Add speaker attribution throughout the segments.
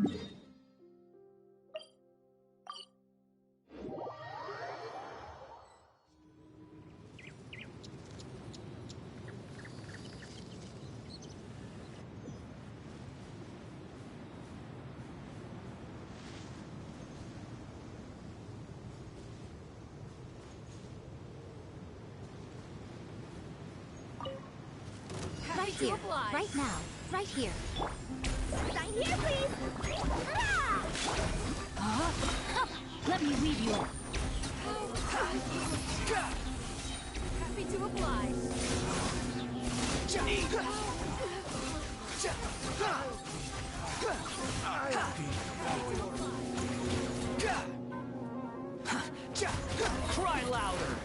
Speaker 1: Right here, right now, right here.
Speaker 2: Sign here, please!
Speaker 1: Let me weave you up.
Speaker 2: Happy to oblige.
Speaker 3: Cry louder!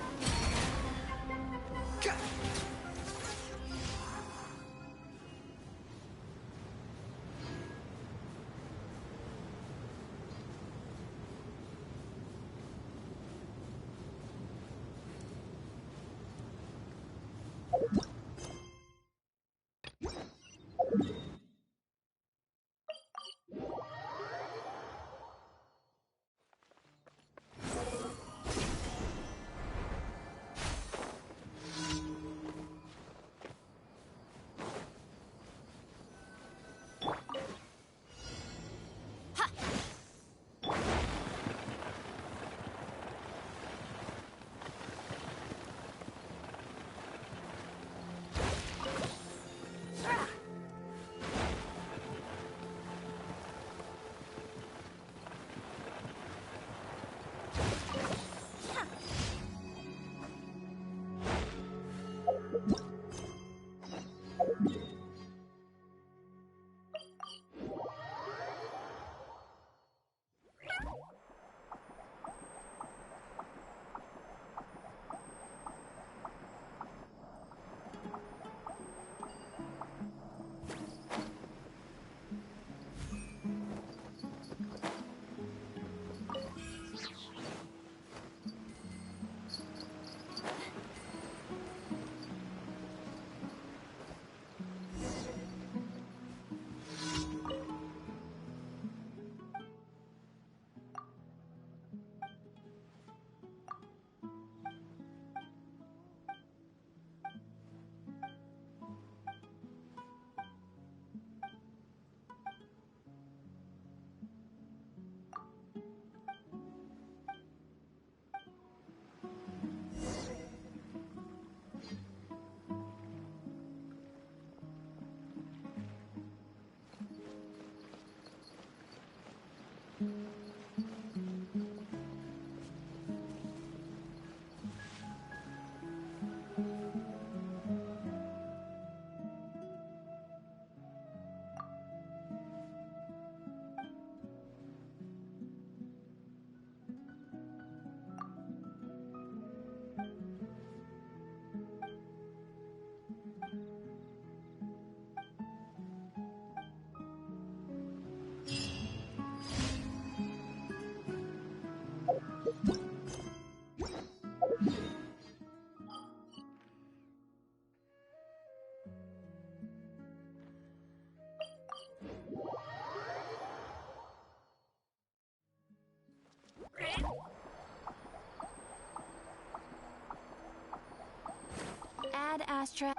Speaker 1: Ad Astra.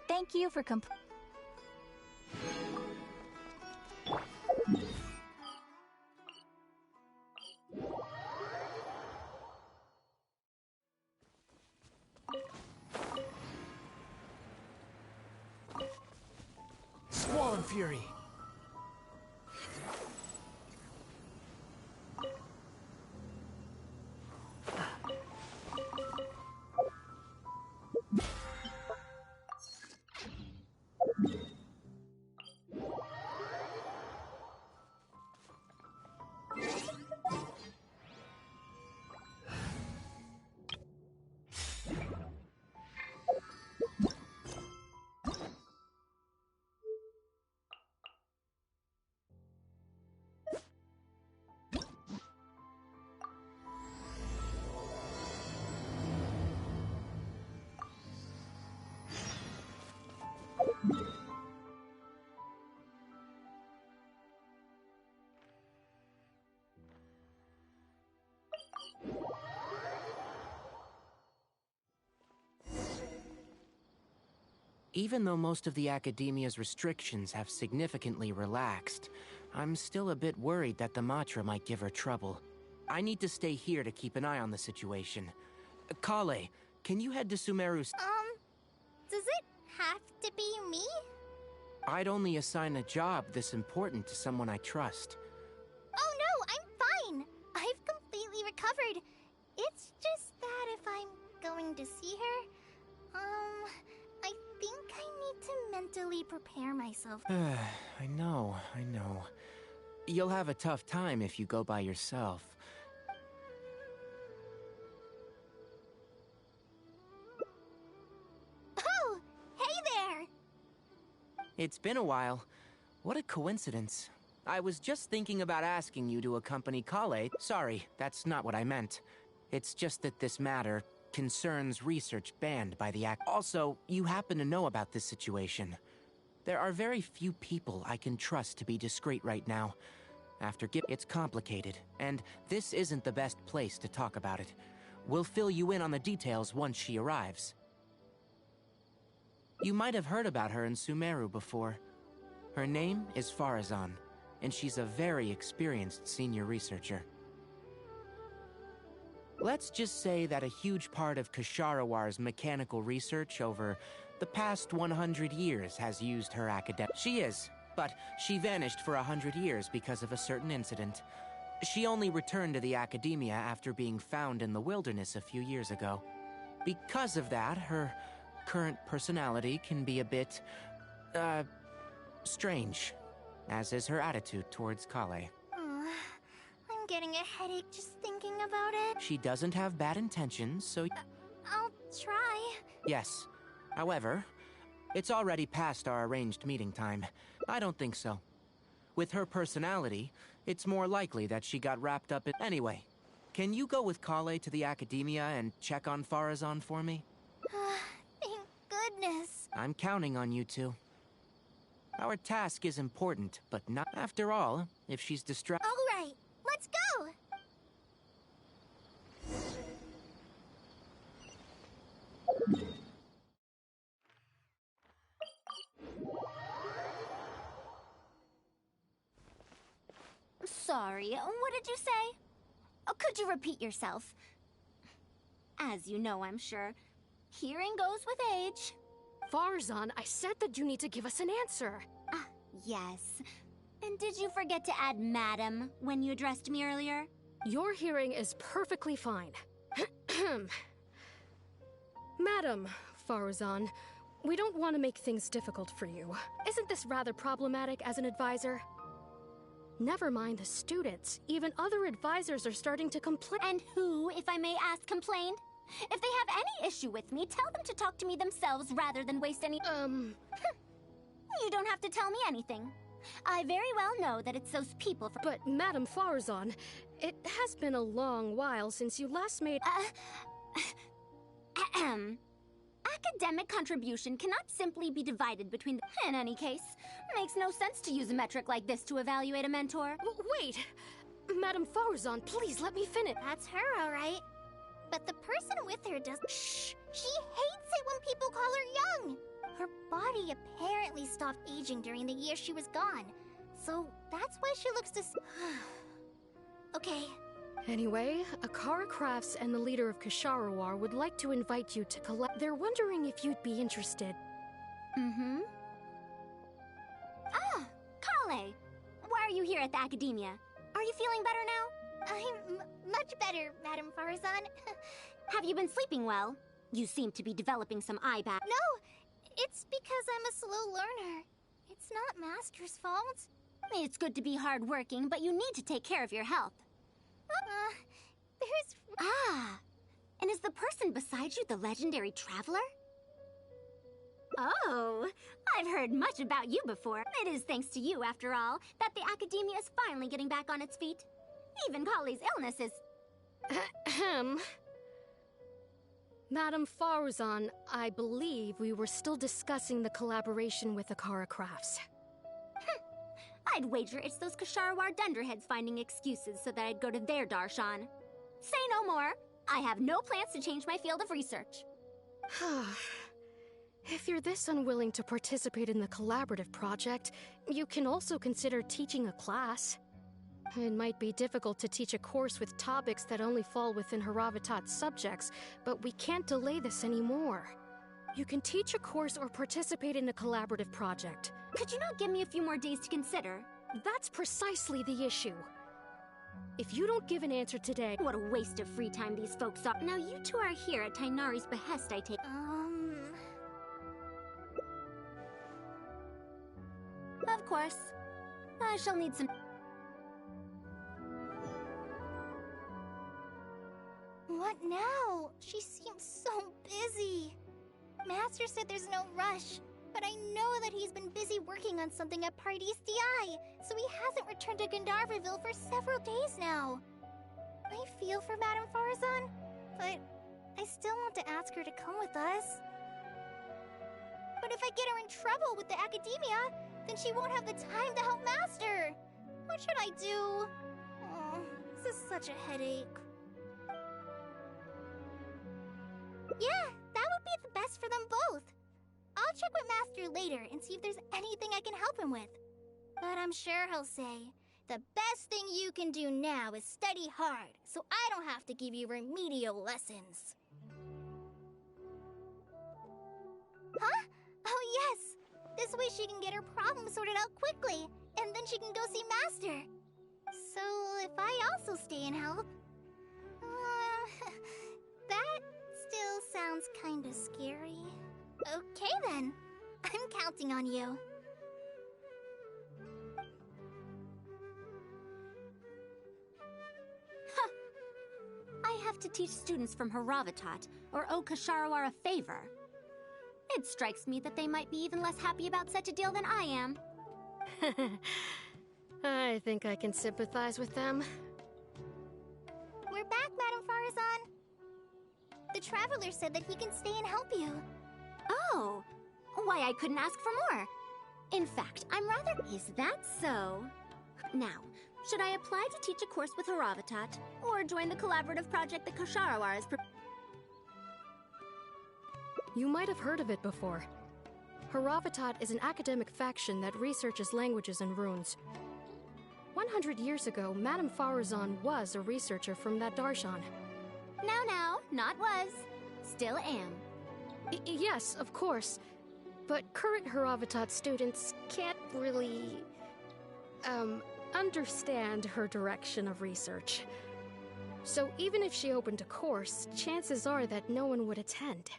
Speaker 1: Thank you for
Speaker 3: Squall Fury! Even though most of the academia's restrictions have significantly relaxed, I'm still a bit worried that the Matra might give her trouble. I need to stay here to keep an eye on the situation. Kale, can you head to Sumeru's?
Speaker 1: Does it have to be me?
Speaker 3: I'd only assign a job this important to someone I trust.
Speaker 1: Oh no, I'm fine. I've completely recovered. It's just that if I'm going to see her, I think I need to mentally prepare myself.
Speaker 3: I know. You'll have a tough time if you go by yourself.
Speaker 1: Oh, hey there!
Speaker 3: It's been a while. What a coincidence. I was just thinking about asking you to accompany Kale. Sorry, that's not what I meant. It's just that this matter concerns research banned by the act. Also, you happen to know about this situation. There are very few people I can trust to be discreet right now. It's complicated, and this isn't the best place to talk about it. We'll fill you in on the details once she arrives. You might have heard about her in Sumeru before. Her name is Faruzan, and she's a very experienced senior researcher. Let's just say that a huge part of Kasharawar's mechanical research over the past 100 years has used her academic. She is, but she vanished for 100 years because of a certain incident. She only returned to the academia after being found in the wilderness a few years ago. Because of that, her current personality can be a bit, strange, as is her attitude towards Kale.
Speaker 1: I'm getting a headache just thinking about it.
Speaker 3: She doesn't have bad intentions, so...
Speaker 1: I'll try.
Speaker 3: Yes. However, it's already past our arranged meeting time. I don't think so. With her personality, it's more likely that she got wrapped up in... Anyway, can you go with Kale to the academia and check on Faruzan for me?
Speaker 1: Thank goodness.
Speaker 3: I'm counting on you two. Our task is important, but not... After all, if she's distracted...
Speaker 1: All right, let's go!
Speaker 2: Sorry, what did you say? Oh, could you repeat yourself? As you know, I'm sure, hearing goes with age.
Speaker 4: Faruzan, I said that you need to give us an answer.
Speaker 2: Ah, yes. And did you forget to add madam when you addressed me earlier?
Speaker 4: Your hearing is perfectly fine. Madam Faruzan, we don't want to make things difficult for you. Isn't this rather problematic as an advisor? Never mind the students. Even other advisors are starting to complain.
Speaker 2: And who, if I may ask, complained? If they have any issue with me, tell them to talk to me themselves rather than waste any... You don't have to tell me anything. I very well know that it's those people
Speaker 4: But, Madam Faruzan, it has been a long while since you last made...
Speaker 2: Academic contribution cannot simply be divided between the... In any case, makes no sense to use a metric like this to evaluate a mentor.
Speaker 4: Wait! Madam Faruzan, please let me finish.
Speaker 1: That's her, all right. But the person with her does... Shh! She hates it when people call her young! Her body apparently stopped aging during the year she was gone. So that's why she looks this... Okay.
Speaker 4: Anyway, Akara Crafts and the leader of Kasharawar would like to invite you to collect... They're wondering if you'd be interested.
Speaker 2: Mm-hmm. Ah, Kale! Why are you here at the academia? Are you feeling better now?
Speaker 1: I'm much better, Madam Faruzan.
Speaker 2: Have you been sleeping well? You seem to be developing some eye back.
Speaker 1: No, it's because I'm a slow learner. It's not Master's fault.
Speaker 2: It's good to be hardworking, but you need to take care of your health.
Speaker 1: There's...
Speaker 2: Ah, and is the person beside you the legendary traveler? Oh, I've heard much about you before. It is thanks to you, after all, that the academia is finally getting back on its feet. Even Kale's illness is...
Speaker 4: Ahem. Madam Faruzan, I believe we were still discussing the collaboration with Akara Crafts.
Speaker 2: I'd wager it's those Kasharawar dunderheads finding excuses so that I'd go to their darshan. Say no more. I have no plans to change my field of research.
Speaker 4: If you're this unwilling to participate in the collaborative project, you can also consider teaching a class. It might be difficult to teach a course with topics that only fall within Haravatat's subjects, but we can't delay this anymore. You can teach a course or participate in a collaborative project.
Speaker 2: Could you not give me a few more days to consider?
Speaker 4: That's precisely the issue. If you don't give an answer today...
Speaker 2: What a waste of free time these folks are. Now you two are here at Tainari's behest, I take... Of course. I shall need some...
Speaker 1: What now? She seems so busy. Master said there's no rush, but I know that he's been busy working on something at Paradise DI, so he hasn't returned to Gandharvaville for several days now. I feel for Madame Faruzan, but I still want to ask her to come with us. But if I get her in trouble with the academia, then she won't have the time to help Master. What should I do? Oh, this is such a headache. Yeah, that would be the best for them both. I'll check with Master later and see if there's anything I can help him with. But I'm sure he'll say, the best thing you can do now is study hard, so I don't have to give you remedial lessons. Huh? Oh yes! This way she can get her problem sorted out quickly, and then she can go see Master. So if I also stay and help... that still sounds kinda scary. Okay then. I'm counting on you.
Speaker 2: I have to teach students from Haravatat, or owe Kasharawar a favor. It strikes me that they might be even less happy about such a deal than I am.
Speaker 4: I think I can sympathize with them.
Speaker 1: We're back, Madame Faruzan. The Traveler said that he can stay and help you.
Speaker 2: Oh, why I couldn't ask for more. In fact, I'm rather... Is that so? Now, should I apply to teach a course with Haravatat, or join the collaborative project that Kasharawar is
Speaker 4: You might have heard of it before. Haravatat is an academic faction that researches languages and runes. 100 years ago, Madame Faruzan was a researcher from that darshan.
Speaker 2: Now, not was. Still am.
Speaker 4: Yes, of course. But current Haravatat students can't really... understand her direction of research. So even if she opened a course, chances are that no one would attend.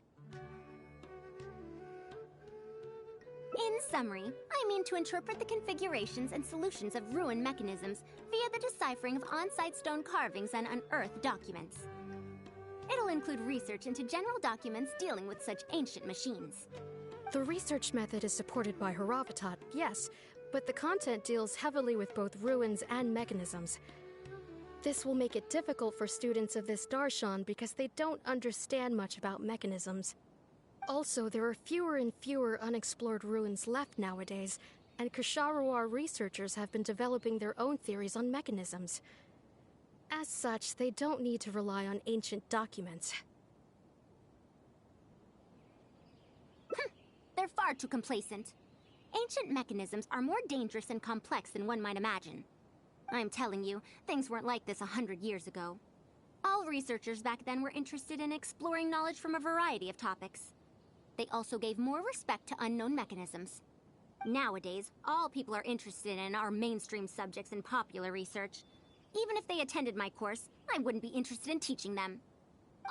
Speaker 2: In summary, I mean to interpret the configurations and solutions of ruin mechanisms via the deciphering of on-site stone carvings and unearthed documents. It'll include research into general documents dealing with such ancient machines.
Speaker 4: The research method is supported by Haravatat, yes, but the content deals heavily with both ruins and mechanisms. This will make it difficult for students of this darshan because they don't understand much about mechanisms. Also, there are fewer and fewer unexplored ruins left nowadays, and Kasharawar researchers have been developing their own theories on mechanisms. As such, they don't need to rely on ancient documents.
Speaker 2: They're far too complacent. Ancient mechanisms are more dangerous and complex than one might imagine. I'm telling you, things weren't like this 100 years ago. All researchers back then were interested in exploring knowledge from a variety of topics. They also gave more respect to unknown mechanisms. Nowadays, all people are interested in are mainstream subjects in popular research. Even if they attended my course, I wouldn't be interested in teaching them.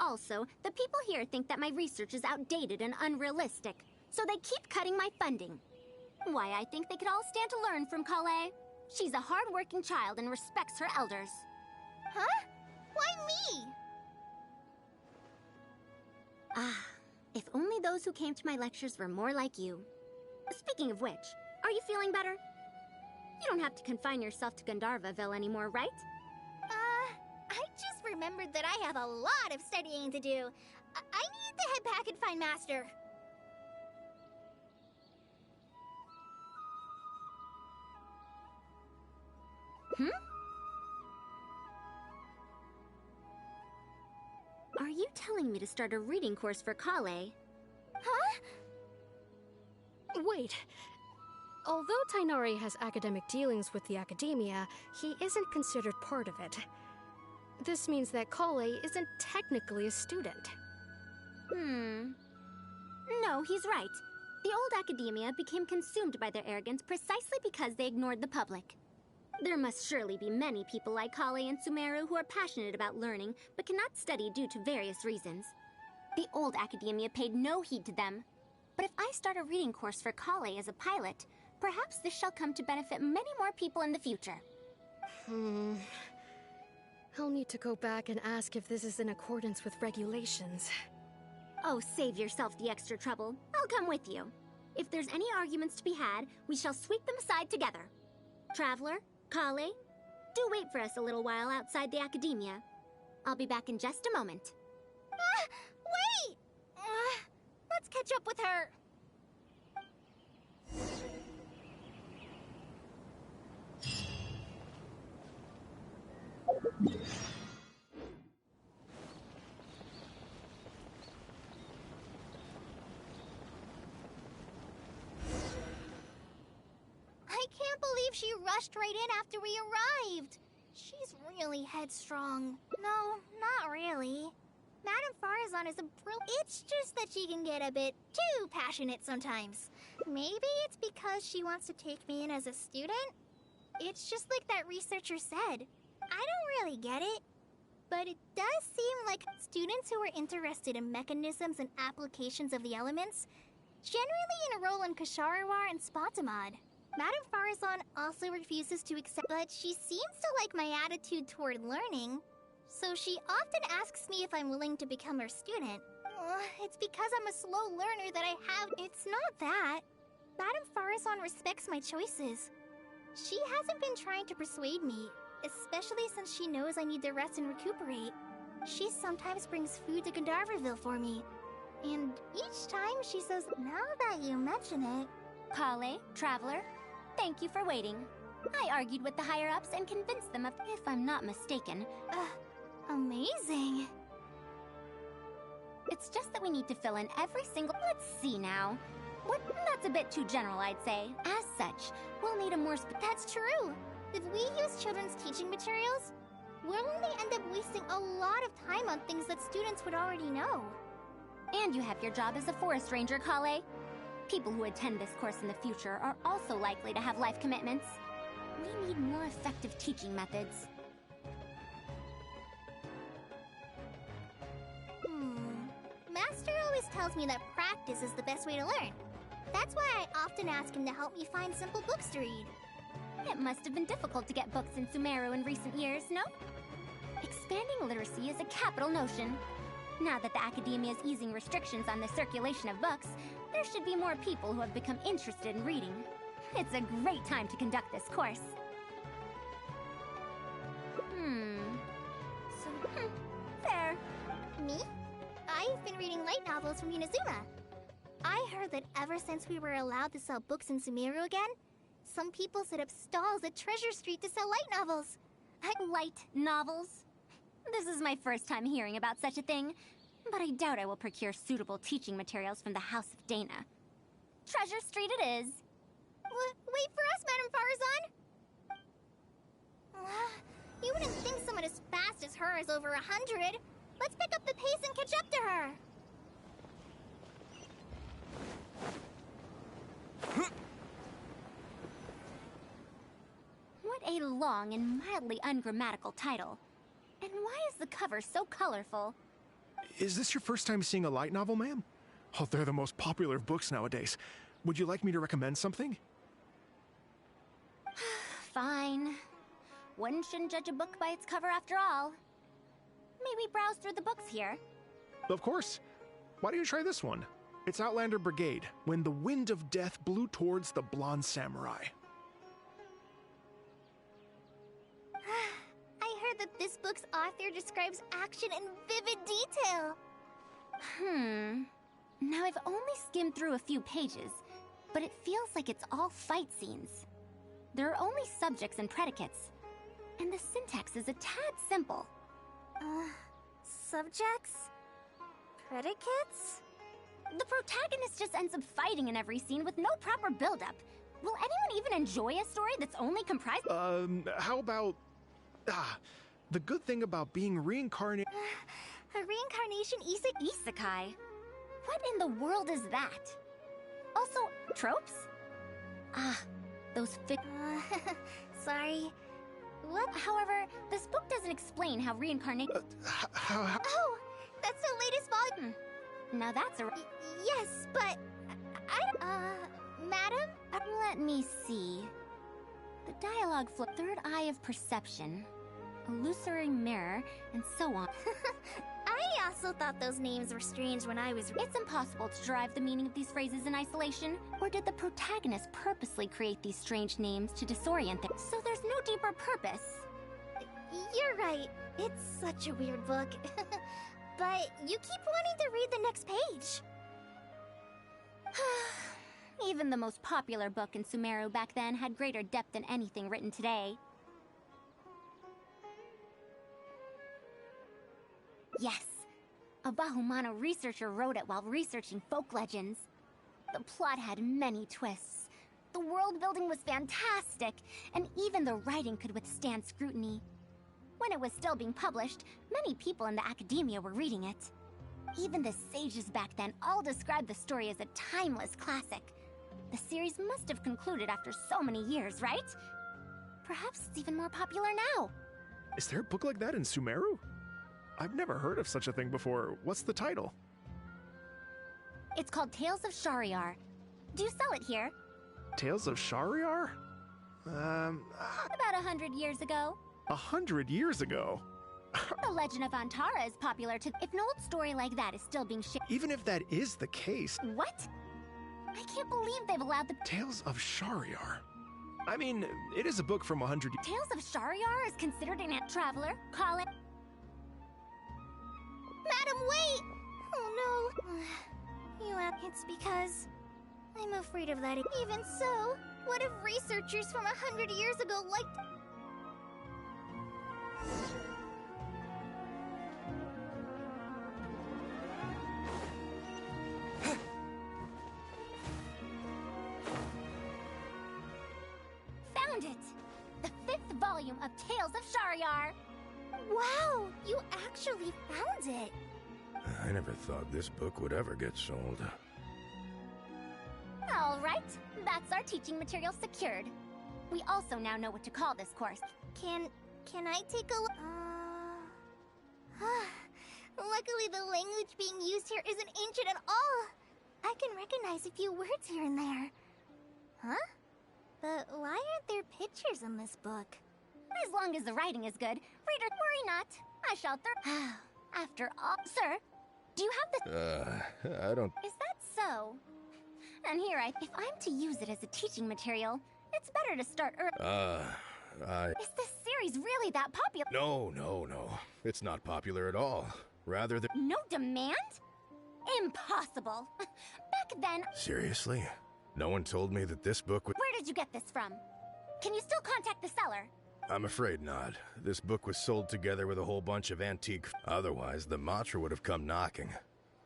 Speaker 2: Also, the people here think that my research is outdated and unrealistic, so they keep cutting my funding. Why, I think they could all stand to learn from Kale. She's a hard-working child and respects her elders.
Speaker 1: Huh? Why me?
Speaker 2: Ah, if only those who came to my lectures were more like you. Speaking of which, are you feeling better? You don't have to confine yourself to Gandharvaville anymore, right?
Speaker 1: I just remembered that I have a lot of studying to do. I need to head back and find Master.
Speaker 2: Are you telling me to start a reading course for Kale?
Speaker 1: Huh?
Speaker 4: right. Although Tainari has academic dealings with the academia, he isn't considered part of it. This means that Kale isn't technically a student.
Speaker 2: No, he's right. The old academia became consumed by their arrogance precisely because they ignored the public. There must surely be many people like Kale and Sumeru who are passionate about learning, but cannot study due to various reasons. The old academia paid no heed to them. But if I start a reading course for Kale as a pilot, perhaps this shall come to benefit many more people in the future.
Speaker 4: I'll need to go back and ask if this is in accordance with regulations.
Speaker 2: Oh, save yourself the extra trouble. I'll come with you. If there's any arguments to be had, we shall sweep them aside together. Traveler, Kale, do wait for us a little while outside the academia. I'll be back in just a moment.
Speaker 1: Wait! Let's catch up with her. I can't believe she rushed right in after we arrived. She's really headstrong. No, not really. Madame Faruzan is a It's just that she can get a bit too passionate sometimes. Maybe it's because she wants to take me in as a student? It's just like that researcher said. I don't really get it. But it does seem like students who are interested in mechanisms and applications of the elements generally enroll in Kasharawar and Spatamod. Madame Faruzan also refuses to accept, but she seems to like my attitude toward learning. So she often asks me if I'm willing to become her student. It's because I'm a slow learner that I have... It's not that. Madame Faruzan respects my choices. She hasn't been trying to persuade me, especially since she knows I need to rest and recuperate. She sometimes brings food to Gandharvaville for me. And each time she says, now that you mention it...
Speaker 2: Kale, Traveler, thank you for waiting. I argued with the higher-ups and convinced them of, if I'm not mistaken...
Speaker 1: amazing.
Speaker 2: It's just that we need to fill in every single... Let's see now. What? That's a bit too general, I'd say. As such, we'll need a more
Speaker 1: That's true. If we use children's teaching materials, we'll only end up wasting a lot of time on things that students would already know.
Speaker 2: And you have your job as a forest ranger, Kale. People who attend this course in the future are also likely to have life commitments. We need more effective teaching methods.
Speaker 1: Master always tells me that practice is the best way to learn. That's why I often ask him to help me find simple books to read.
Speaker 2: It must have been difficult to get books in Sumeru in recent years, no? Expanding literacy is a capital notion. Now that the academia is easing restrictions on the circulation of books, there should be more people who have become interested in reading. It's a great time to conduct this course. Fair.
Speaker 1: Me? I've been reading light novels from Inazuma. I heard that ever since we were allowed to sell books in Sumeru again, some people set up stalls at Treasure Street to sell light novels.
Speaker 2: Light novels? This is my first time hearing about such a thing, but I doubt I will procure suitable teaching materials from the House of Dana. Treasure Street it is.
Speaker 1: Wait for us, Madame Faruzan! You wouldn't think someone as fast as her is over 100. Let's pick up the pace and catch up to her.
Speaker 2: What a long and mildly ungrammatical title. And why is the cover so colorful?
Speaker 5: Is this your first time seeing a light novel, ma'am? Oh, they're the most popular of books nowadays. Would you like me to recommend something?
Speaker 2: Fine. One shouldn't judge a book by its cover after all. Maybe browse through the books here.
Speaker 5: Of course. Why don't you try this one? It's Outlander Brigade, When the Wind of Death Blew Towards the Blonde Samurai.
Speaker 1: I heard that this book's author describes action in vivid detail.
Speaker 2: Now I've only skimmed through a few pages, but it feels like it's all fight scenes. There are only subjects and predicates, and the syntax is a tad simple.
Speaker 1: Subjects? Predicates?
Speaker 2: The protagonist just ends up fighting in every scene with no proper build-up. Will anyone even enjoy a story that's only comprised—
Speaker 5: How about... the good thing about being reincarnated...
Speaker 1: A reincarnation
Speaker 2: Isekai? What in the world is that? Also, tropes? Those
Speaker 1: sorry. What?
Speaker 2: However, this book doesn't explain how reincarnation—
Speaker 1: Oh, that's the latest volume.
Speaker 2: Now that's a—
Speaker 1: Yes, but... Madam?
Speaker 2: Let me see. The dialogue flow— third eye of perception, illusory mirror, and so on.
Speaker 1: I also thought those names were strange when I was...
Speaker 2: It's impossible to derive the meaning of these phrases in isolation. Or did the protagonist purposely create these strange names to disorient them? So there's no deeper purpose.
Speaker 1: You're right. It's such a weird book. But you keep wanting to read the next page.
Speaker 2: Even the most popular book in Sumeru back then had greater depth than anything written today. Yes, a Bahumano researcher wrote it while researching folk legends. The plot had many twists. The world building was fantastic, and even the writing could withstand scrutiny. When it was still being published, many people in the academia were reading it. Even the sages back then all described the story as a timeless classic. The series must have concluded after so many years, right? Perhaps it's even more popular now.
Speaker 5: Is there a book like that in Sumeru? I've never heard of such a thing before. What's the title?
Speaker 2: It's called Tales of Shariar. Do you sell it here?
Speaker 5: Tales of Shariar?
Speaker 2: About 100 years ago.
Speaker 5: 100 years ago?
Speaker 2: The Legend of Antara is popular too. If an old story like that is still being shared—
Speaker 5: Even if that is the case...
Speaker 2: What? I can't believe they've allowed the—
Speaker 5: Tales of Shariar. I mean, it is a book from 100...
Speaker 2: Tales of Shariar is considered an traveler. Call it—
Speaker 1: Madam, wait! Oh no. It's because... I'm afraid of letting... Even so, what if researchers from 100 years ago liked...
Speaker 2: Found it! The 5th volume of Tales of Shariar!
Speaker 1: Wow! You actually found it!
Speaker 6: I never thought this book would ever get sold.
Speaker 2: All right, that's our teaching material secured. We also now know what to call this course.
Speaker 1: Can I take a look? Luckily, the language being used here isn't ancient at all. I can recognize a few words here and there. Huh? But why aren't there pictures in this book?
Speaker 2: As long as the writing is good, reader, worry not. I shall After all, sir, do you have the—
Speaker 6: I don't—
Speaker 2: Is that so? And here, if I'm to use it as a teaching material, it's better to start early. Is this series really that popular?
Speaker 6: No. It's not popular at all. Rather than—
Speaker 2: No demand? Impossible. Back then—
Speaker 6: Seriously? No one told me that this book would—
Speaker 2: Where did you get this from? Can you still contact the seller?
Speaker 6: I'm afraid not. This book was sold together with a whole bunch of antique— Otherwise, the Matra would have come knocking.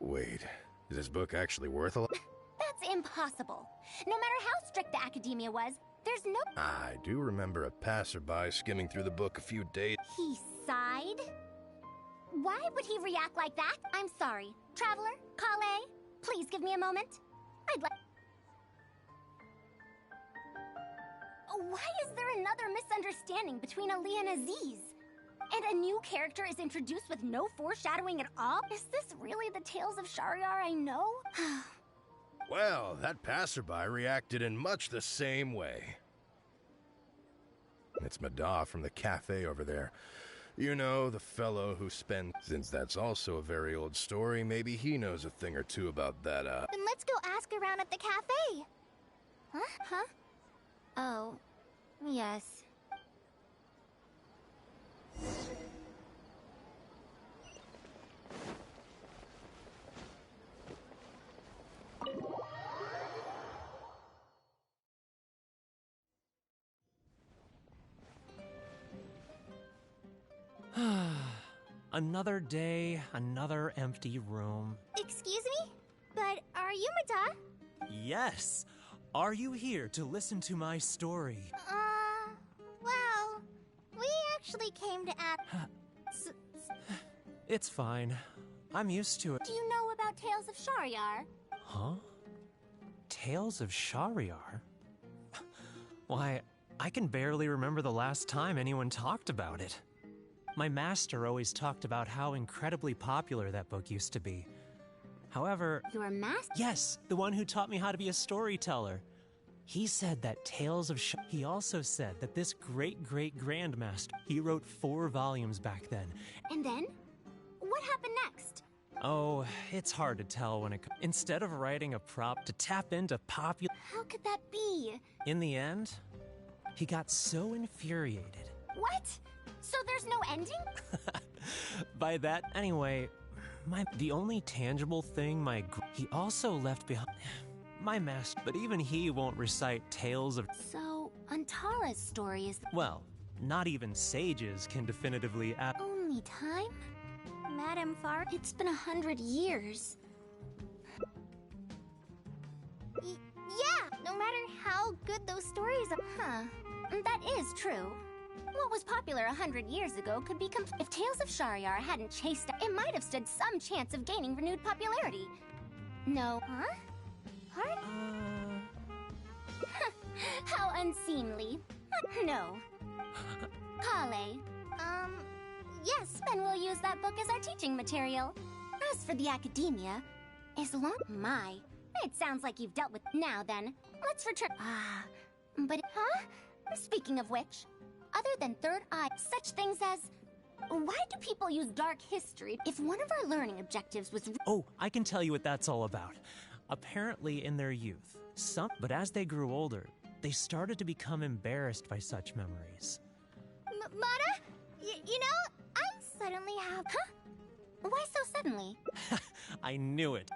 Speaker 6: Wait, is this book actually worth a lot?
Speaker 2: That's impossible. No matter how strict the academia was, there's no—
Speaker 6: I do remember a passerby skimming through the book a few days—
Speaker 2: He sighed? Why would he react like that? I'm sorry. Traveler, Kale, please give me a moment. I'd like— Why is there another misunderstanding between Ali and Aziz? And a new character is introduced with no foreshadowing at all? Is this really the Tales of Shariar I know?
Speaker 6: Well, that passerby reacted in much the same way. It's Mada from the cafe over there. You know, the fellow who spent— Since that's also a very old story, maybe he knows a thing or two about that,
Speaker 1: Then let's go ask around at the cafe.
Speaker 2: Huh? Oh, yes.
Speaker 7: Another day, another empty room.
Speaker 1: Excuse me? But are
Speaker 7: yes. Are you here to listen to my story?
Speaker 1: Well, we actually came to ask...
Speaker 7: It's fine. I'm used to it.
Speaker 2: Do you know about Tales of Shahryar?
Speaker 7: Huh? Tales of Shahryar? Why, I can barely remember the last time anyone talked about it. My master always talked about how incredibly popular that book used to be. However...
Speaker 2: Your master?
Speaker 7: Yes, the one who taught me how to be a storyteller. He said that Tales of He also said that this great-great-grandmaster, he wrote 4 volumes back then.
Speaker 2: And then? What happened next?
Speaker 7: Oh, it's hard to tell when it... Instead of writing a prop to tap into popular...
Speaker 2: How could that be?
Speaker 7: In the end, he got so infuriated.
Speaker 2: What? So there's no ending?
Speaker 7: By that, anyway, the only tangible thing he also left behind... My master, but even he won't recite tales of...
Speaker 2: So, Antara's story is...
Speaker 7: Well, not even sages can definitively...
Speaker 2: Only time?
Speaker 1: Madame Far...
Speaker 2: It's been 100 years.
Speaker 1: Yeah, no matter how good those stories are...
Speaker 2: Huh. That is true. What was popular 100 years ago could be... If Tales of Shahryar hadn't chased... It might have stood some chance of gaining renewed popularity. No.
Speaker 1: Huh? Pardon?
Speaker 2: How unseemly. No. Kale.
Speaker 1: Yes.
Speaker 2: Then we'll use that book as our teaching material. As for the academia, My, it sounds like you've dealt with... Now then, let's return... But... Huh? Speaking of which, other than third eye, such things as... Why do people use dark history if one of our learning objectives was...
Speaker 7: Oh, I can tell you what that's all about. Apparently in their youth, but as they grew older, they started to become embarrassed by such memories.
Speaker 1: Mata? You know, I suddenly have...
Speaker 2: Huh? Why so suddenly?
Speaker 7: I knew it.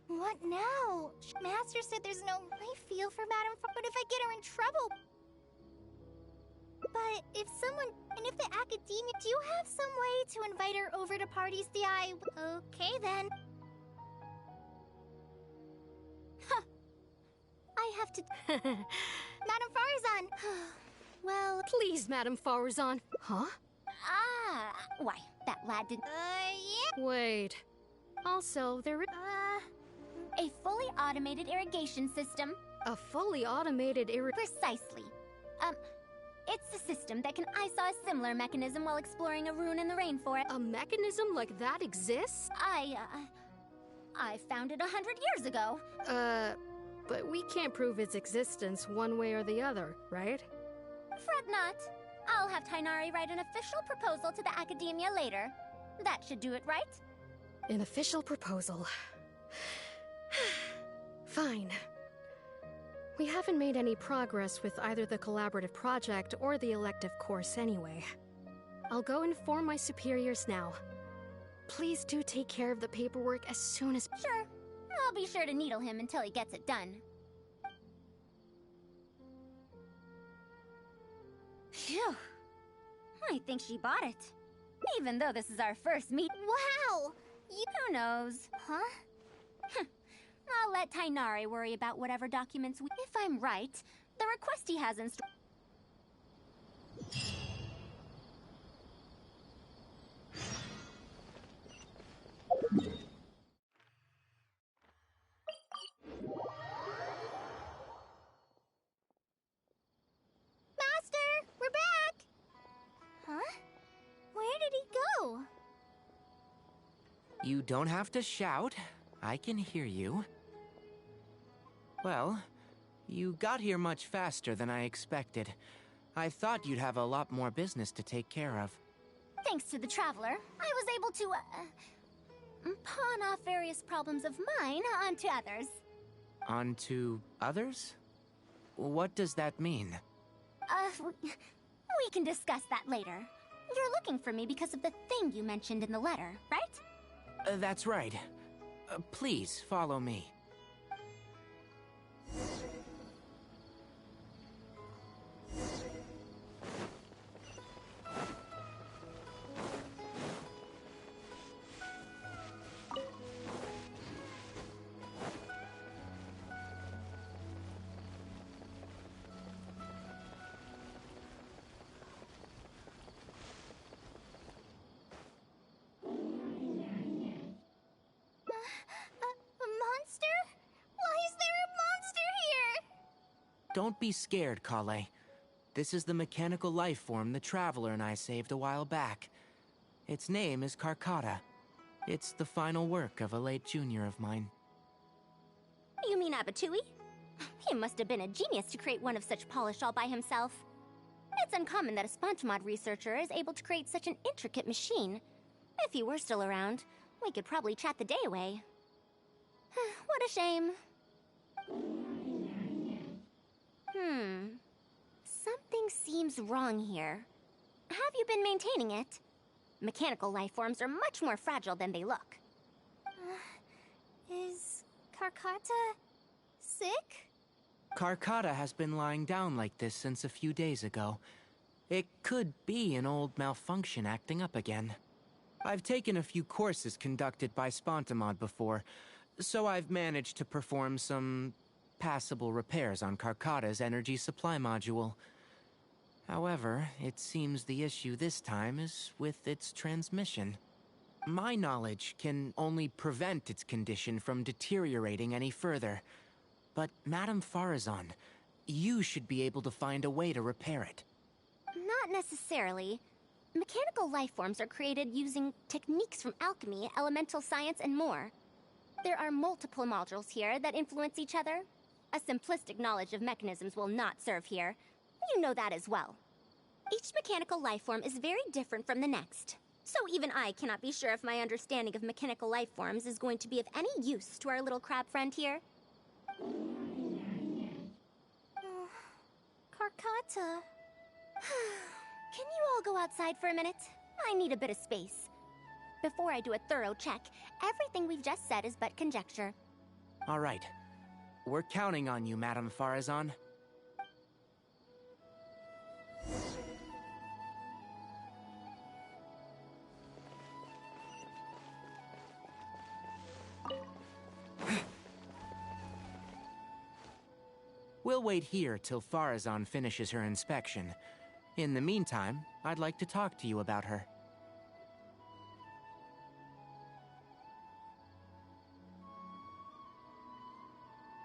Speaker 1: What now? Master said there's no... I feel for Madame Far, but if I get her in trouble... But if someone... And if the academia... Do you have some way to invite her over to parties Okay, then.
Speaker 2: Huh. I have to...
Speaker 1: Madame Faruzan!
Speaker 2: Well...
Speaker 4: Please, Madame Faruzan. Huh?
Speaker 2: Why, that lad didn't...
Speaker 1: Yeah?
Speaker 4: Wait. Also, there is...
Speaker 2: A fully automated irrigation system.
Speaker 4: A fully automated
Speaker 2: Precisely. It's a system that I saw a similar mechanism while exploring a rune in the rainforest.
Speaker 4: A mechanism like that exists?
Speaker 2: I found it 100 years ago.
Speaker 4: But we can't prove its existence one way or the other, right?
Speaker 2: Fret not. I'll have Tainari write an official proposal to the academia later. That should do it, right?
Speaker 4: An official proposal. Fine. We haven't made any progress with either the collaborative project or the elective course anyway. I'll go inform my superiors now. Please do take care of the paperwork as soon as...
Speaker 2: Sure. I'll be sure to needle him until he gets it done. Phew. I think she bought it. Even though this is our first meet.
Speaker 1: Wow!
Speaker 2: Who knows?
Speaker 1: Huh?
Speaker 2: I'll let Tainari worry about whatever documents we... If I'm right, the request he has in store...
Speaker 1: Master! We're back! Huh? Where did he go?
Speaker 3: You don't have to shout. I can hear you. Well, you got here much faster than I expected. I thought you'd have a lot more business to take care of.
Speaker 2: Thanks to the Traveler, I was able to, pawn off various problems of mine onto others.
Speaker 3: Onto others? What does that mean?
Speaker 2: We can discuss that later. You're looking for me because of the thing you mentioned in the letter, right?
Speaker 3: That's right. Please, follow me. Don't be scared, Kale. This is the mechanical life form the Traveler and I saved a while back. Its name is Karkata. It's the final work of a late junior of mine.
Speaker 2: You mean Abatui? He must have been a genius to create one of such polish all by himself. It's uncommon that a Spontamod researcher is able to create such an intricate machine. If he were still around, we could probably chat the day away. What a shame. Something seems wrong here. Have you been maintaining it? Mechanical life forms are much more fragile than they look.
Speaker 1: Is Karkata sick?
Speaker 3: Karkata has been lying down like this since a few days ago. It could be an old malfunction acting up again. I've taken a few courses conducted by Spontamod before, so I've managed to perform some passable repairs on Karkata's energy supply module. However, it seems the issue this time is with its transmission. My knowledge can only prevent its condition from deteriorating any further. But Madame Faruzan, you should be able to find a way to repair it.
Speaker 2: Not necessarily. Mechanical life forms are created using techniques from alchemy, elemental science, and more. There are multiple modules here that influence each other. A simplistic knowledge of mechanisms will not serve here. You know that as well. Each mechanical life form is very different from the next. So even I cannot be sure if my understanding of mechanical life forms is going to be of any use to our little crab friend here.
Speaker 1: Karkata.
Speaker 2: Can you all go outside for a minute? I need a bit of space. Before I do a thorough check, everything we've just said is but conjecture.
Speaker 3: All right. We're counting on you, Madame Faruzan. We'll wait here till Faruzan finishes her inspection. In the meantime, I'd like to talk to you about her.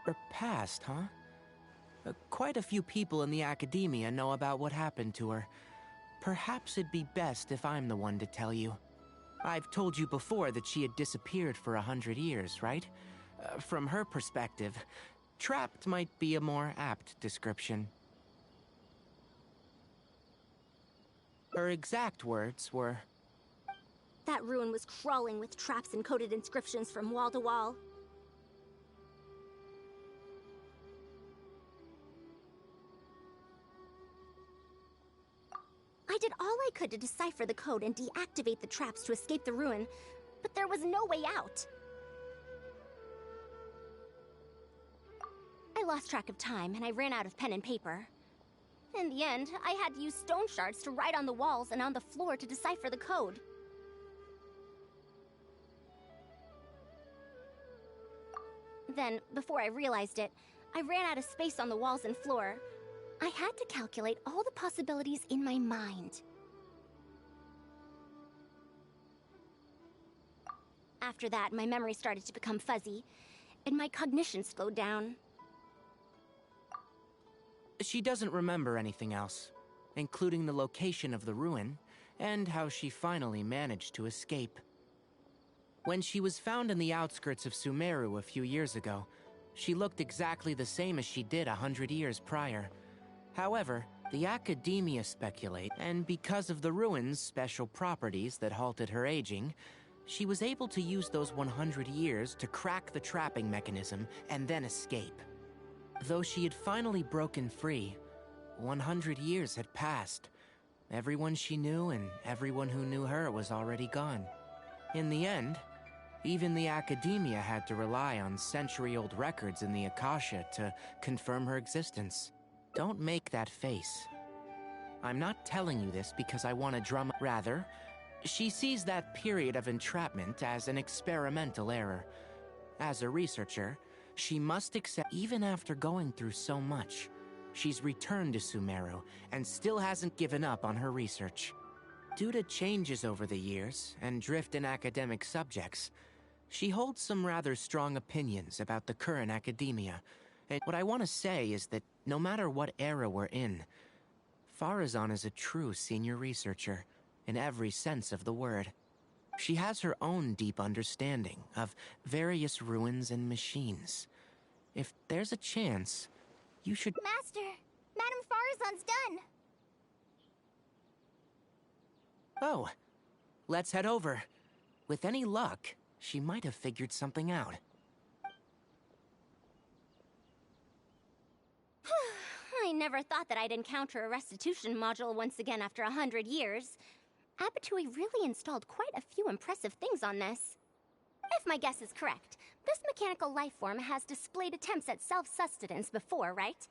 Speaker 3: Her past, huh? Quite a few people in the academia know about what happened to her. Perhaps it'd be best if I'm the one to tell you. I've told you before that she had disappeared for 100 years, right? From her perspective, trapped might be a more apt description. Her exact words were,
Speaker 2: That ruin was crawling with traps and coded inscriptions from wall to wall. I did all I could to decipher the code and deactivate the traps to escape the ruin, but there was no way out. I lost track of time, and I ran out of pen and paper. In the end, I had to use stone shards to write on the walls and on the floor to decipher the code. Then, before I realized it, I ran out of space on the walls and floor. I had to calculate all the possibilities in my mind. After that, my memory started to become fuzzy, and my cognition slowed down.
Speaker 3: She doesn't remember anything else, including the location of the ruin, and how she finally managed to escape. When she was found in the outskirts of Sumeru a few years ago, She looked exactly the same as she did 100 years prior. However, the academia speculate, and because of the ruins' special properties that halted her aging, she was able to use those 100 years to crack the trapping mechanism and then escape. Though she had finally broken free, 100 years had passed. Everyone she knew and everyone who knew her was already gone. In the end, even the academia had to rely on century-old records in the Akasha to confirm her existence. Don't make that face. I'm not telling you this because I want to drum. Rather, she sees that period of entrapment as an experimental error. As a researcher, she must accept even after going through so much. She's returned to Sumeru and still hasn't given up on her research. Due to changes over the years and drift in academic subjects, she holds some rather strong opinions about the current academia. And what I want to say is that no matter what era we're in, Faruzan is a true senior researcher, in every sense of the word. She has her own deep understanding of various ruins and machines. If there's a chance, you should—
Speaker 1: Master, Madame Faruzan's done.
Speaker 3: Oh, let's head over. With any luck, she might have figured something out.
Speaker 2: I never thought that I'd encounter a restitution module once again after 100 years. Abatui really installed quite a few impressive things on this. If my guess is correct, this mechanical life form has displayed attempts at self-sustenance before, right?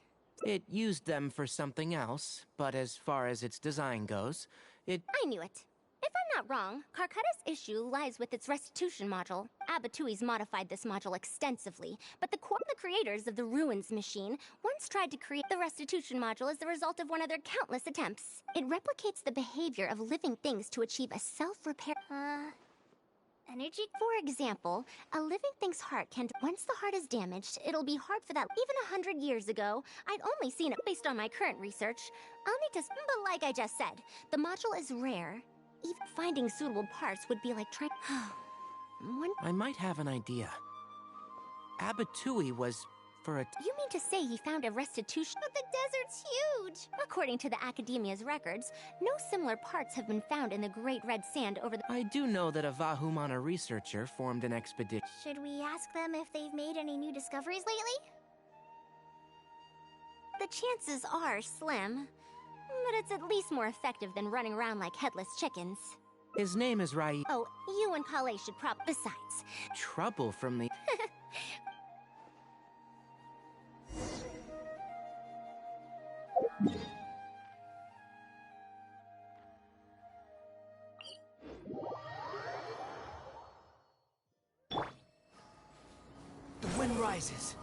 Speaker 3: It used them for something else, but as far as its design goes,
Speaker 2: I knew it. If I'm not wrong, Carcutta's issue lies with its restitution module. Abatui's modified this module extensively, but the creators of the Ruins machine once tried to create the restitution module as the result of one of their countless attempts. It replicates the behavior of living things to achieve a self-repair—
Speaker 1: Energy?
Speaker 2: For example, a living thing's heart can— Once the heart is damaged, it'll be hard for that— Even 100 years ago, I'd only seen it based on my current research. I'll need to— But like I just said, the module is rare. Even finding suitable parts would be like trying—
Speaker 3: I might have an idea. Abatui was for a—
Speaker 2: You mean to say he found a restitution—
Speaker 1: But the desert's huge!
Speaker 2: According to the Academia's records, no similar parts have been found in the Great Red Sand over the—
Speaker 3: I do know that a Vahumana researcher formed an expedition.
Speaker 1: Should we ask them if they've made any new discoveries lately?
Speaker 2: The chances are slim, but it's at least more effective than running around like headless chickens.
Speaker 3: His name is Rai.
Speaker 2: Oh, you and Kale should Besides,
Speaker 3: Trouble from the— The wind rises.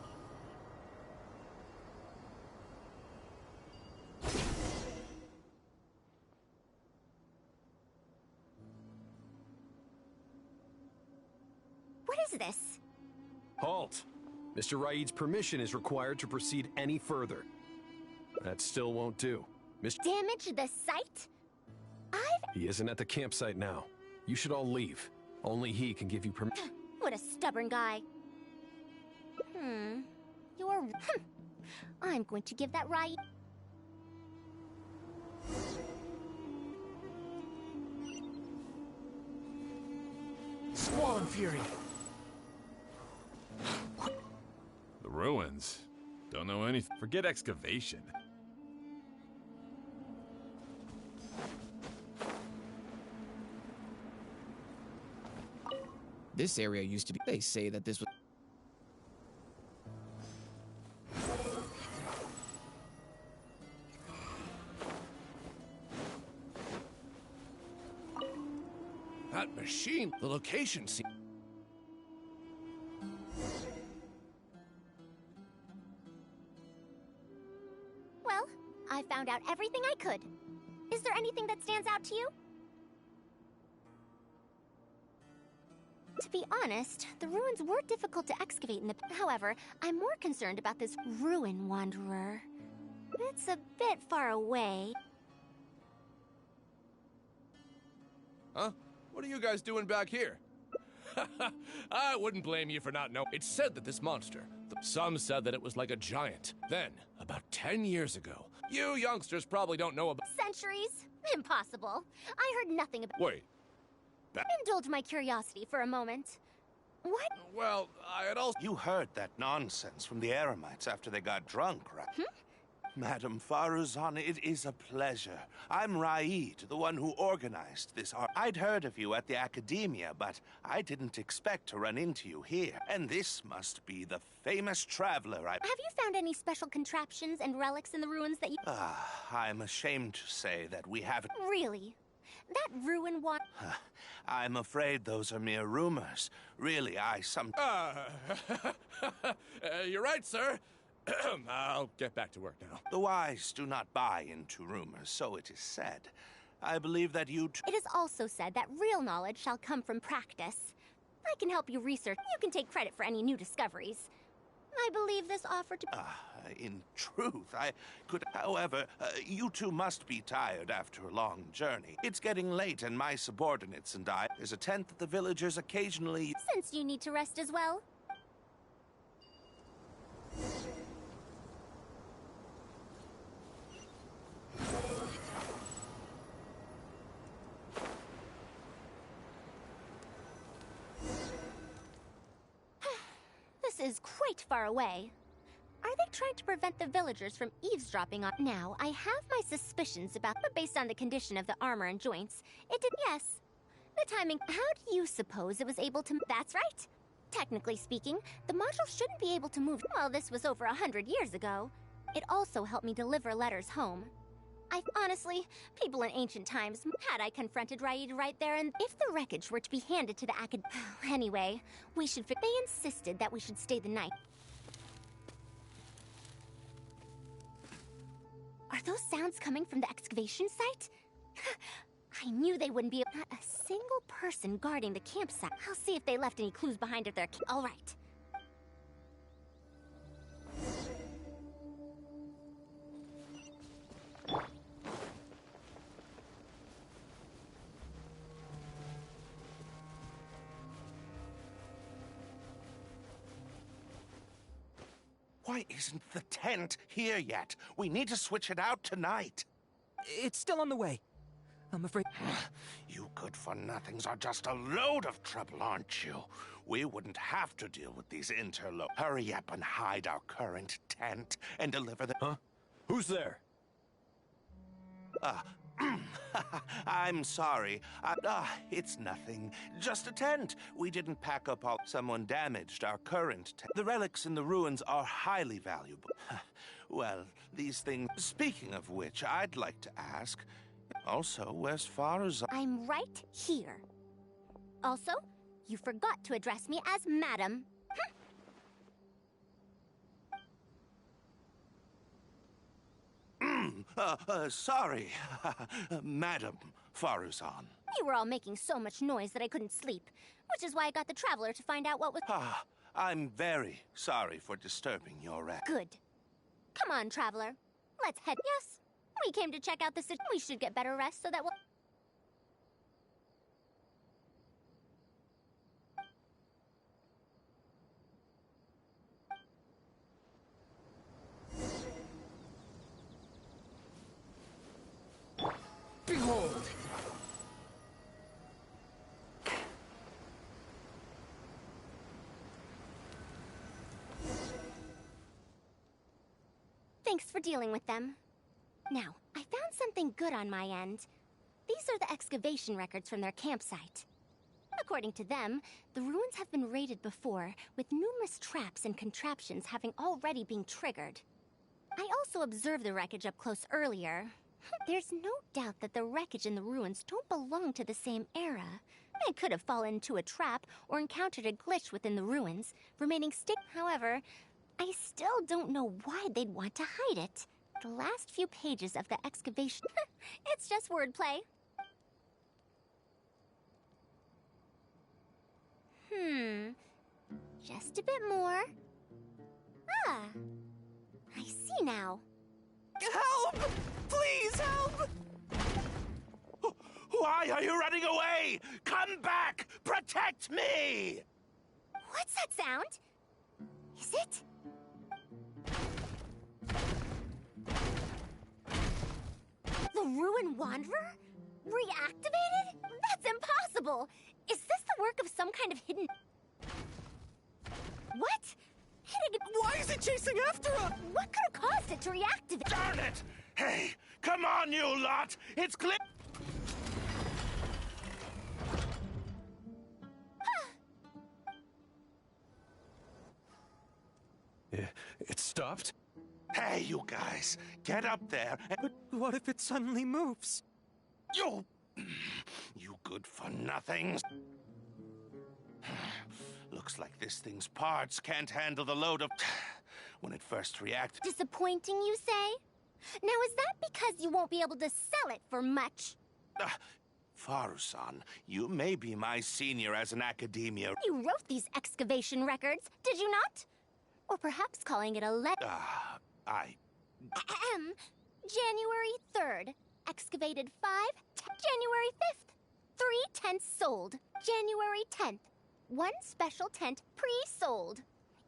Speaker 2: what is this?
Speaker 8: Halt! Mr. Raid's permission is required to proceed any further. That still won't do. Mr.
Speaker 2: Damage the site?
Speaker 8: He isn't at the campsite now. You should all leave. Only he can give you permission.
Speaker 2: What a stubborn guy. You're... I'm going to give that right.
Speaker 5: Squall and Fury.
Speaker 9: The ruins. Don't know anything. Forget excavation.
Speaker 10: This area used to be— They say that this was—
Speaker 11: That machine, the location seems—
Speaker 2: Well, I found out everything I could. Is there anything that stands out to you? To be honest, the ruins were difficult to excavate in the— However, I'm more concerned about this ruin wanderer. It's a bit far away.
Speaker 11: Huh? What are you guys doing back here? I wouldn't blame you for not knowing. It's said that this monster, the Some said that it was like a giant. Then, about 10 years ago, you youngsters probably don't know about—
Speaker 2: Centuries? Impossible. I heard nothing about—
Speaker 11: Wait.
Speaker 2: Indulge my curiosity for a moment. What?
Speaker 11: Well, I had also—
Speaker 12: You heard that nonsense from the Eremites after they got drunk, right? Madam Faruzan, it is a pleasure. I'm Raid, the one who organized this art. I'd heard of you at the academia, but I didn't expect to run into you here. And this must be the famous traveler I—
Speaker 2: Have you found any special contraptions and relics in the ruins that you—
Speaker 12: I'm ashamed to say that we haven't—
Speaker 2: Really? That ruin one—
Speaker 12: I'm afraid those are mere rumors. Really,
Speaker 11: You're right, sir. I'll get back to work now.
Speaker 12: The wise do not buy into rumors, so it is said. I believe that you—
Speaker 2: It is also said that real knowledge shall come from practice. I can help you research. You can take credit for any new discoveries. I believe this offer to—
Speaker 12: in truth, I could— However, you two must be tired after a long journey. It's getting late, and my subordinates and I— There's a tent that the villagers occasionally—
Speaker 2: Since you need to rest as well. This is quite far away. Are they trying to prevent the villagers from eavesdropping on— Now, I have my suspicions about— But based on the condition of the armor and joints, it did— Yes. The timing— How do you suppose it was able to— That's right. Technically speaking, the module shouldn't be able to move— Well, this was over 100 years ago. It also helped me deliver letters home. Honestly, people in ancient times— Had I confronted Raid right there and— If the wreckage were to be handed to the acad— Anyway, we should— They insisted that we should stay the night. Are those sounds coming from the excavation site? I knew they wouldn't be— Not a single person guarding the campsite. I'll see if they left any clues behind at their— All right.
Speaker 12: Why isn't the tent here yet? We need to switch it out tonight.
Speaker 3: It's still on the way. I'm afraid—
Speaker 12: You good-for-nothings are just a load of trouble, aren't you? We wouldn't have to deal with these interlopers. Hurry up and hide our current tent and deliver the—
Speaker 8: Huh? Who's there?
Speaker 12: I'm sorry. It's nothing. Just a tent. We didn't pack up all— Someone damaged our current tent. The relics in the ruins are highly valuable. Well, these things— Speaking of which, I'd like to ask— Also, where's Faruzan?
Speaker 2: I'm right here. Also, you forgot to address me as Madam.
Speaker 12: Sorry, Madam Faruzan.
Speaker 2: You were all making so much noise that I couldn't sleep, which is why I got the Traveler to find out what was—
Speaker 12: I'm very sorry for disturbing your rest.
Speaker 2: Good. Come on, Traveler. Let's head— Yes, we came to check out the city. We should get better rest so that we'll—
Speaker 11: Behold!
Speaker 2: Thanks for dealing with them. Now, I found something good on my end. These are the excavation records from their campsite. According to them, the ruins have been raided before, with numerous traps and contraptions having already been triggered. I also observed the wreckage up close earlier. There's no doubt that the wreckage and the ruins don't belong to the same era. They could have fallen into a trap or encountered a glitch within the ruins, remaining stick. However, I still don't know why they'd want to hide it. The last few pages of the excavation— It's just wordplay. Just a bit more. I see now.
Speaker 12: Help! Please help! Why are you running away? Come back! Protect me!
Speaker 2: What's that sound? Is it? The Ruin Wanderer? Reactivated? That's impossible! Is this the work of some kind of hidden... What?
Speaker 7: Why is it chasing after us?
Speaker 2: What could have caused it to reactivate?
Speaker 12: Darn it! Hey, come on, you lot! It's clear.
Speaker 8: It stopped?
Speaker 12: Hey, you guys, get up there.
Speaker 7: But what if it suddenly moves?
Speaker 12: You good-for-nothings. Looks like this thing's parts can't handle the load of... when it first reacted.
Speaker 2: Disappointing, you say? Now, is that because you won't be able to sell it for much?
Speaker 12: Faruzan, you may be my senior as an academia.
Speaker 2: You wrote these excavation records, did you not? Or perhaps calling it a January 3rd. Excavated 5. January 5th. 3 tents sold. January 10th. 1 special tent pre-sold.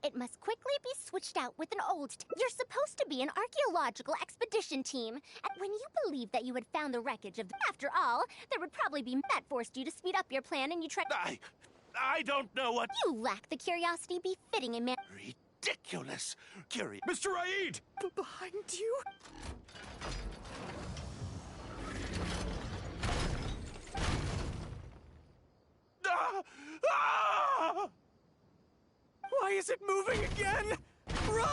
Speaker 2: It must quickly be switched out with an old You're supposed to be an archaeological expedition team. And when you believed that you had found the wreckage of After all, there would probably be that forced you to speed up your plan and you tried...
Speaker 12: I don't know what...
Speaker 2: You lack the curiosity befitting a man...
Speaker 12: Ridiculous. Curious.
Speaker 8: Mr. Raid!
Speaker 7: Behind you? Why is it moving again? Run!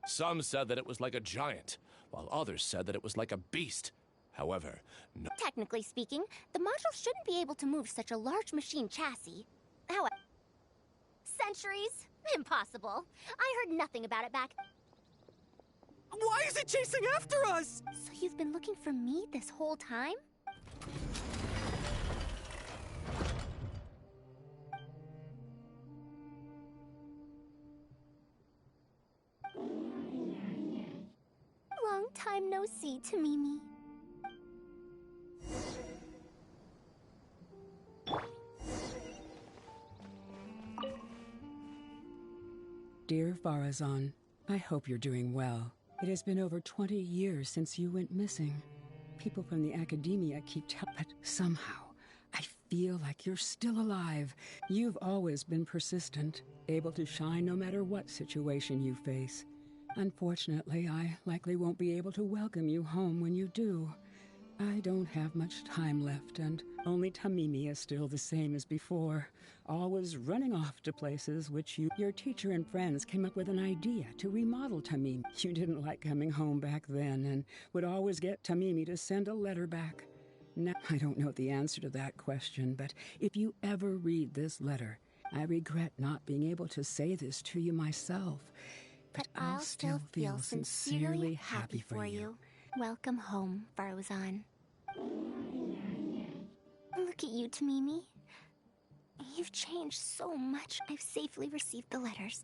Speaker 11: Some said that it was like a giant, while others said that it was like a beast. However, no...
Speaker 2: Technically speaking, the module shouldn't be able to move such a large machine chassis. However... Centuries? Impossible. I heard nothing about it back...
Speaker 7: Why is it chasing after us?
Speaker 2: So you've been looking for me this whole time? Long time no see, Tamimi.
Speaker 13: Dear Faruzan, I hope you're doing well. It has been over 20 years since you went missing. People from the academia keep telling, but somehow, I feel like you're still alive. You've always been persistent, able to shine no matter what situation you face. Unfortunately, I likely won't be able to welcome you home when you do. I don't have much time left, and only Tamimi is still the same as before, always running off to places which your teacher and friends came up with an idea to remodel Tamimi. You didn't like coming home back then, and would always get Tamimi to send a letter back. Now, I don't know the answer to that question, but if you ever read this letter, I regret not being able to say this to you myself, but I'll still feel sincerely happy for you.
Speaker 2: Welcome home, Faruzan. Look at you, Tamimi. You've changed so much. I've safely received the letters.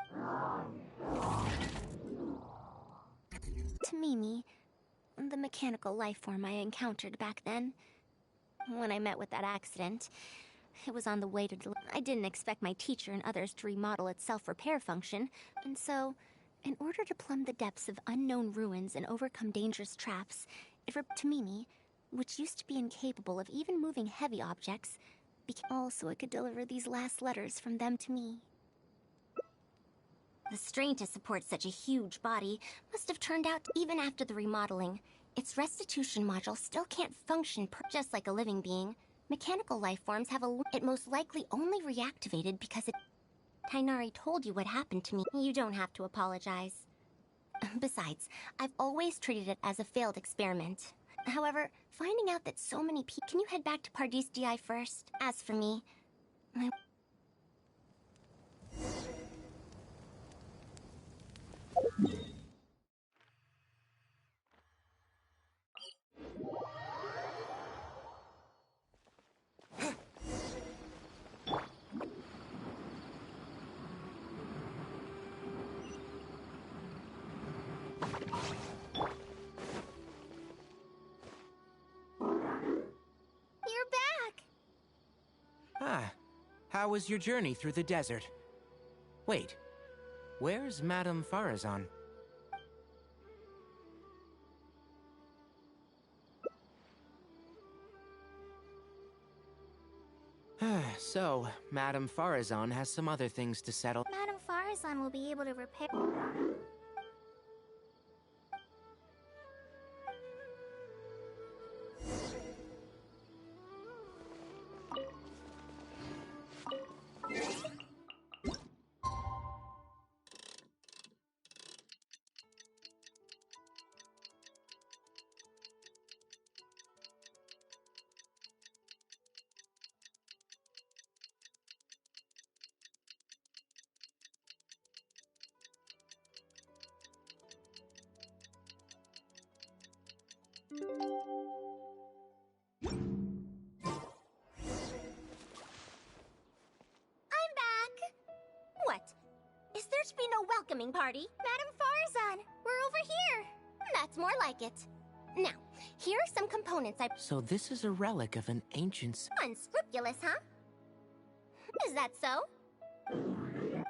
Speaker 2: Tamimi, the mechanical life form I encountered back then. When I met with that accident, it was on the way to I didn't expect my teacher and others to remodel its self-repair function, and so, in order to plumb the depths of unknown ruins and overcome dangerous traps, Tamimi, which used to be incapable of even moving heavy objects, became so it could deliver these last letters from them to me. The strain to support such a huge body must have turned out even after the remodeling. Its restitution module still can't function just like a living being. Mechanical life forms have it most likely only reactivated because it... Tainari told you what happened to me. You don't have to apologize. Besides, I've always treated it as a failed experiment. However, finding out that so many people... Can you head back to Pardis DI first? As for me...
Speaker 3: Ah, How was your journey through the desert? Wait, where's Madame Faruzan? So, Madame Faruzan has some other things to settle.
Speaker 1: Madame Faruzan will be able to repair...
Speaker 2: Welcoming party.
Speaker 1: Madame Faruzan, we're over here.
Speaker 2: That's more like it. Now, here are some components I...
Speaker 3: So this is a relic of an ancient...
Speaker 2: Unscrupulous, huh? Is that so?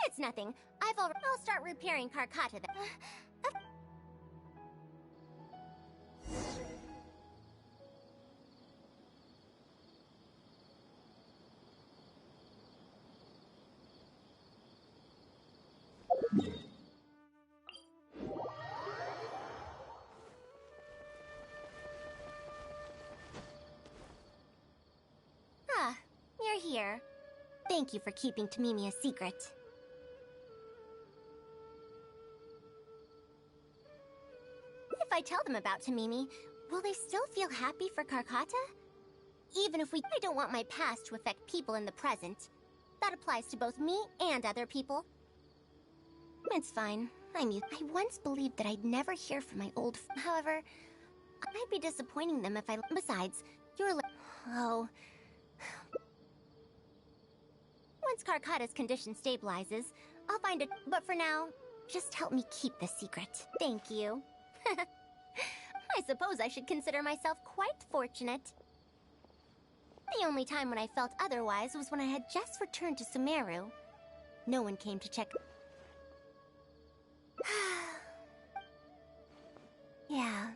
Speaker 2: It's nothing. I'll start repairing Carcata then. Here. Thank you for keeping Tamimi a secret. If I tell them about Tamimi, will they still feel happy for Carcata? Even if I don't want my past to affect people in the present. That applies to both me and other people. It's fine. I once believed that I'd never hear from my old However, I'd be disappointing them if I... Besides, Oh... Once Carcata's condition stabilizes, I'll find it. But for now, just help me keep the secret. Thank you. I suppose I should consider myself quite fortunate. The only time when I felt otherwise was when I had just returned to Sumeru. No one came to check. Yeah,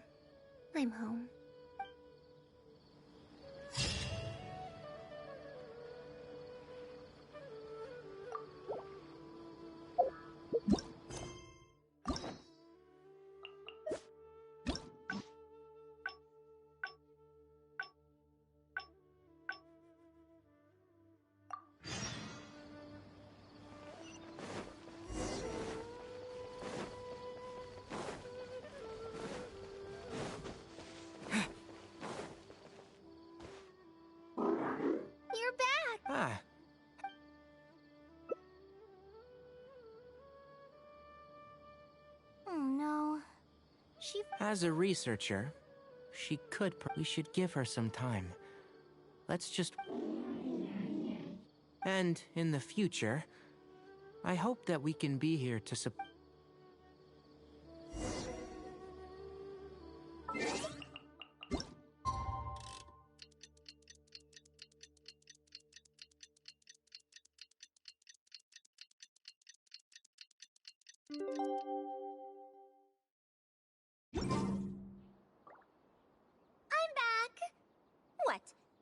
Speaker 2: I'm home.
Speaker 3: As a researcher, she could... We should give her some time. Let's just... And in the future, I hope that we can be here to support...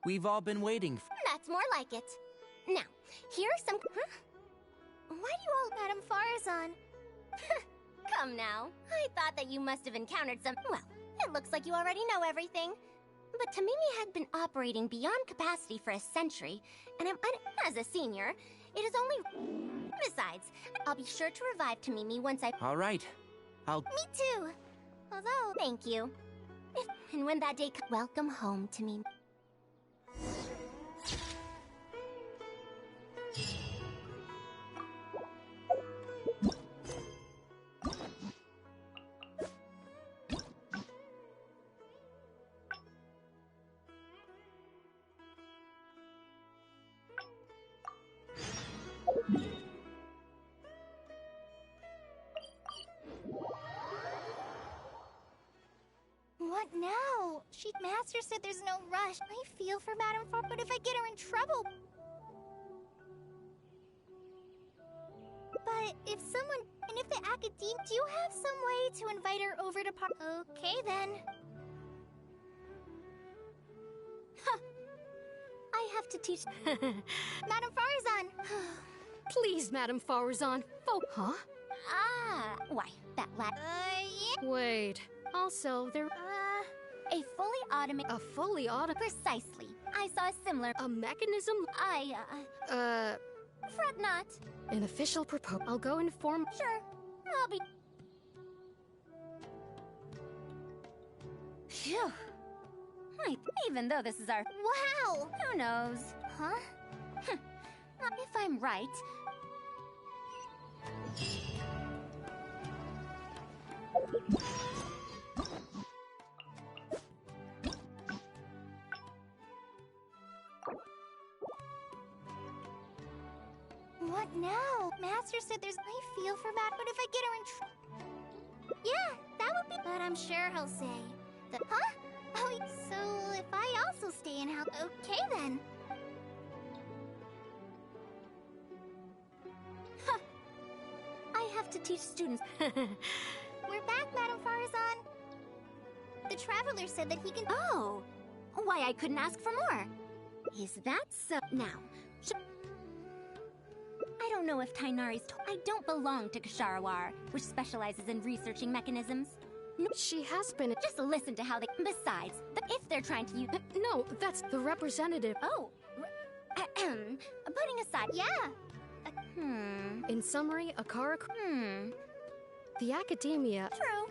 Speaker 3: We've all been waiting for...
Speaker 2: That's more like it. Now, here are some... Huh?
Speaker 1: Why do you all... Madame Faruzan?
Speaker 2: Come now. I thought that you must have encountered some... Well, it looks like you already know everything. But Tamimi had been operating beyond capacity for a century, and as a senior, it is only... Besides, I'll be sure to revive Tamimi once I...
Speaker 3: All right.
Speaker 1: Me too. Although...
Speaker 2: Thank you. And when that day comes... Welcome home, Tamimi.
Speaker 1: What now? Master said there's no rush. I feel for Madame Far, but if I get her in trouble... But if someone... And if the Academe... Do you have some way to invite her over to Okay, then.
Speaker 2: Huh. I have to teach...
Speaker 1: Madame Faruzan!
Speaker 4: Please, Madame Faruzan. Huh?
Speaker 2: Ah, why, that lad...
Speaker 1: Yeah.
Speaker 4: Wait. Also, there...
Speaker 2: A fully automated...
Speaker 4: A fully automated...
Speaker 2: Precisely. I saw a similar...
Speaker 4: A mechanism?
Speaker 2: Fret not.
Speaker 4: An official proposal. I'll go inform...
Speaker 2: Sure. I'll be... Phew. Even though this is our...
Speaker 1: Wow!
Speaker 2: Who knows? Huh? If I'm right...
Speaker 1: What now? Master said there's... I feel for Matt, but if I get her in Yeah, that would be... But I'm sure he'll say... that. Huh? Oh, so if I also stay in house... Okay, then.
Speaker 2: Huh. I have to teach students...
Speaker 1: We're back, Madame Faruzan. The Traveler said that he can...
Speaker 2: Oh! Why, I couldn't ask for more. Is that so? Now... I don't know if Tainari's I don't belong to Ksharawar, which specializes in researching mechanisms.
Speaker 4: No, she has been...
Speaker 2: Just listen to how they... Besides, if they're trying to use...
Speaker 4: No, that's the representative.
Speaker 2: Oh. Putting aside...
Speaker 1: Yeah.
Speaker 4: In summary, Akara... The Academia...
Speaker 2: True.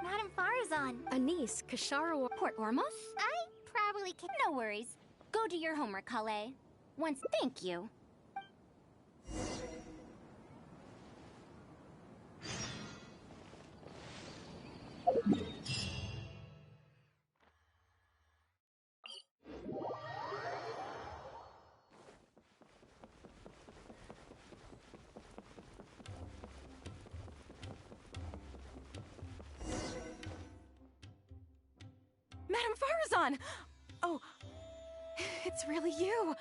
Speaker 1: Madame Faruzan.
Speaker 4: Anise, Ksharawar...
Speaker 2: Port Ormos?
Speaker 1: I probably can...
Speaker 2: No worries. Go do your homework, Kale. Thank you.
Speaker 14: Madame Faruzan! Oh, it's really you.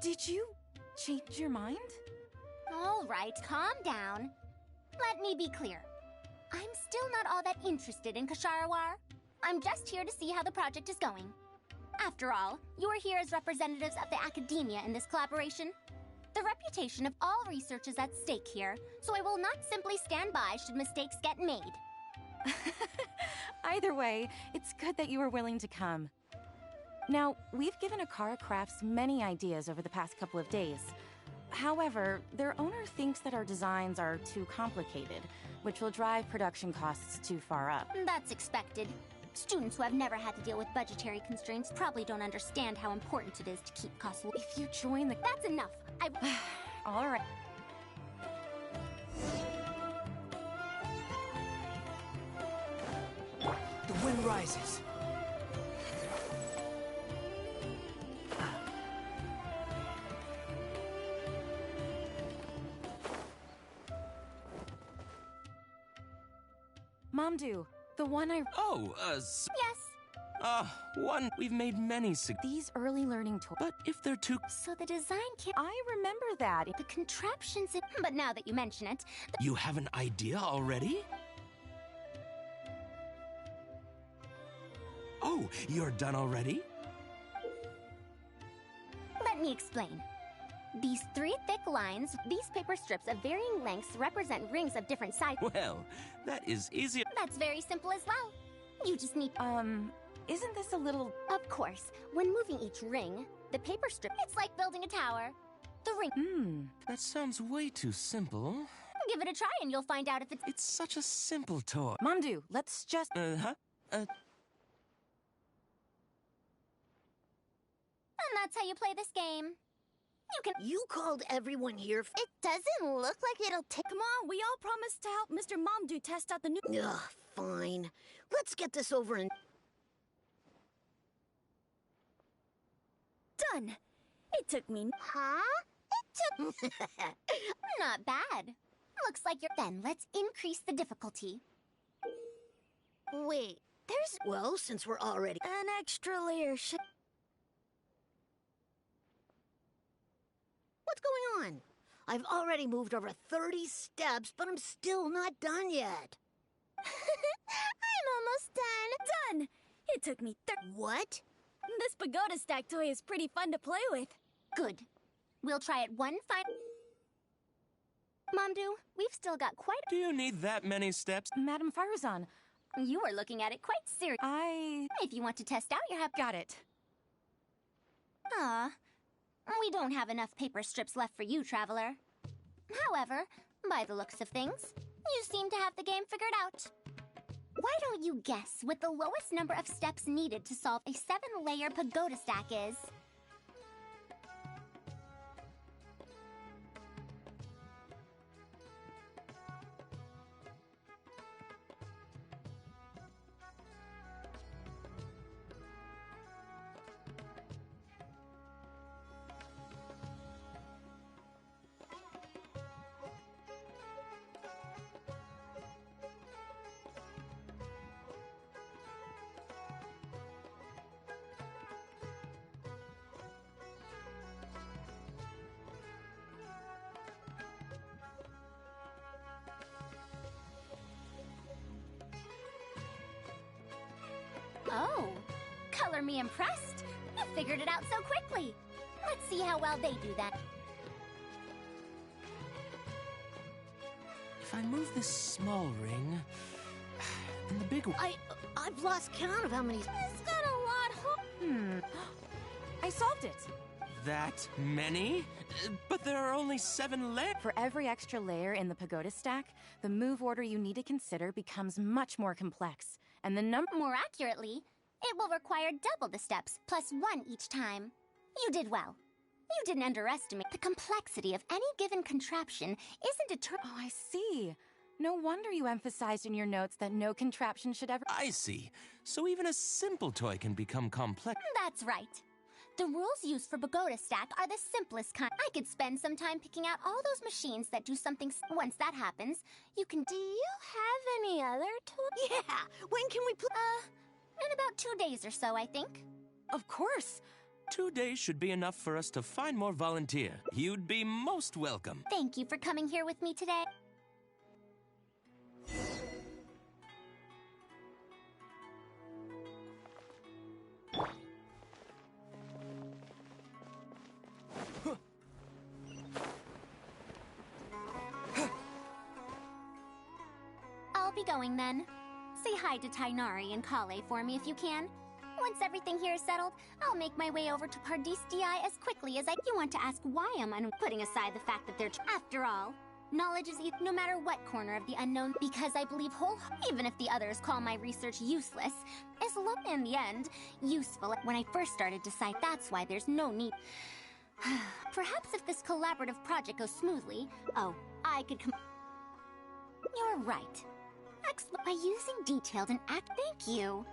Speaker 14: Did you change your mind?
Speaker 2: All right, calm down. Let me be clear. I'm still not all that interested in Ksharawar. I'm just here to see how the project is going. After all, you're here as representatives of the Academia in this collaboration. The reputation of all research is at stake here, so I will not simply stand by should mistakes get made.
Speaker 14: Either way, it's good that you were willing to come. Now, we've given Akara Crafts many ideas over the past couple of days. However, their owner thinks that our designs are too complicated, which will drive production costs too far up.
Speaker 2: That's expected. Students who have never had to deal with budgetary constraints probably don't understand how important it is to keep costs low.
Speaker 14: If you join the...
Speaker 2: That's enough.
Speaker 14: All right.
Speaker 3: The wind rises.
Speaker 14: Mamdu, the one I...
Speaker 2: Yes.
Speaker 15: One. We've made many...
Speaker 14: These early learning tools...
Speaker 15: But if they're too...
Speaker 2: So the design kit...
Speaker 14: I remember that.
Speaker 2: The contraptions... But now that you mention it...
Speaker 15: You have an idea already? Oh, you're done already?
Speaker 2: Let me explain. These 3 thick lines, these paper strips of varying lengths represent rings of different sizes.
Speaker 15: Well, that is easier.
Speaker 2: That's very simple as well. You just need...
Speaker 14: Isn't this a little...
Speaker 2: Of course. When moving each ring, the paper strip... It's like building a tower. The ring...
Speaker 15: That sounds way too simple.
Speaker 2: Give it a try and you'll find out if it's...
Speaker 15: It's such a simple toy.
Speaker 14: Mamdu, let's just...
Speaker 2: And that's how you play this game.
Speaker 16: You called everyone here.
Speaker 1: It doesn't look like it'll take...
Speaker 16: Come on, we all promised to help Mr. Mamdu test out the new... Ugh, fine. Let's get this over and... Done. It took me...
Speaker 1: Huh? It took...
Speaker 2: Not bad. Looks like you're... Then let's increase the difficulty.
Speaker 16: Wait, there's... Well, since we're already... An extra layer should... What's going on? I've already moved over 30 steps, but I'm still not done yet.
Speaker 2: I'm almost done.
Speaker 16: Done! It took me What?
Speaker 2: This pagoda stack toy is pretty fun to play with. Good. We'll try it one final... Mamdu, we've still got quite...
Speaker 15: Do you need that many steps?
Speaker 14: Madame Faruzan,
Speaker 2: you were looking at it quite serious. If you want to test out your...
Speaker 14: Got it.
Speaker 2: We don't have enough paper strips left for you, Traveler. However, by the looks of things, you seem to have the game figured out. Why don't you guess what the lowest number of steps needed to solve a 7-layer pagoda stack is? Oh, color me impressed. You figured it out so quickly. Let's see how well they do that.
Speaker 15: If I move this small ring, and the big one...
Speaker 16: I've lost count of how many...
Speaker 2: It's got a lot.
Speaker 14: I solved it.
Speaker 15: That many? But there are only 7 layers.
Speaker 14: For every extra layer in the pagoda stack, the move order you need to consider becomes much more complex. And the number...
Speaker 2: More accurately, it will require double the steps, plus 1 each time. You did well. You didn't underestimate the complexity of any given contraption isn't
Speaker 14: Oh, I see. No wonder you emphasized in your notes that no contraption should ever...
Speaker 15: I see. So even a simple toy can become complex.
Speaker 2: That's right. The rules used for Pagoda Stack are the simplest kind. I could spend some time picking out all those machines that do something. Once that happens, you can... Do you have any other tools?
Speaker 16: Yeah! When can we
Speaker 2: in about 2 days or so, I think.
Speaker 14: Of course.
Speaker 15: 2 days should be enough for us to find more volunteer. You'd be most welcome.
Speaker 2: Thank you for coming here with me today. I'll be going then. Say hi to Tainari and Kale for me if you can. Once everything here is settled, I'll make my way over to Pardis DI as quickly as I... You want to ask why I'm putting aside the fact that they're... After all, knowledge is no matter what corner of the unknown, because I believe even if the others call my research useless, is in the end, useful. When I first started to cite, that's why there's no need... Perhaps if this collaborative project goes smoothly... Oh, I could You're right. By using detailed and Thank you.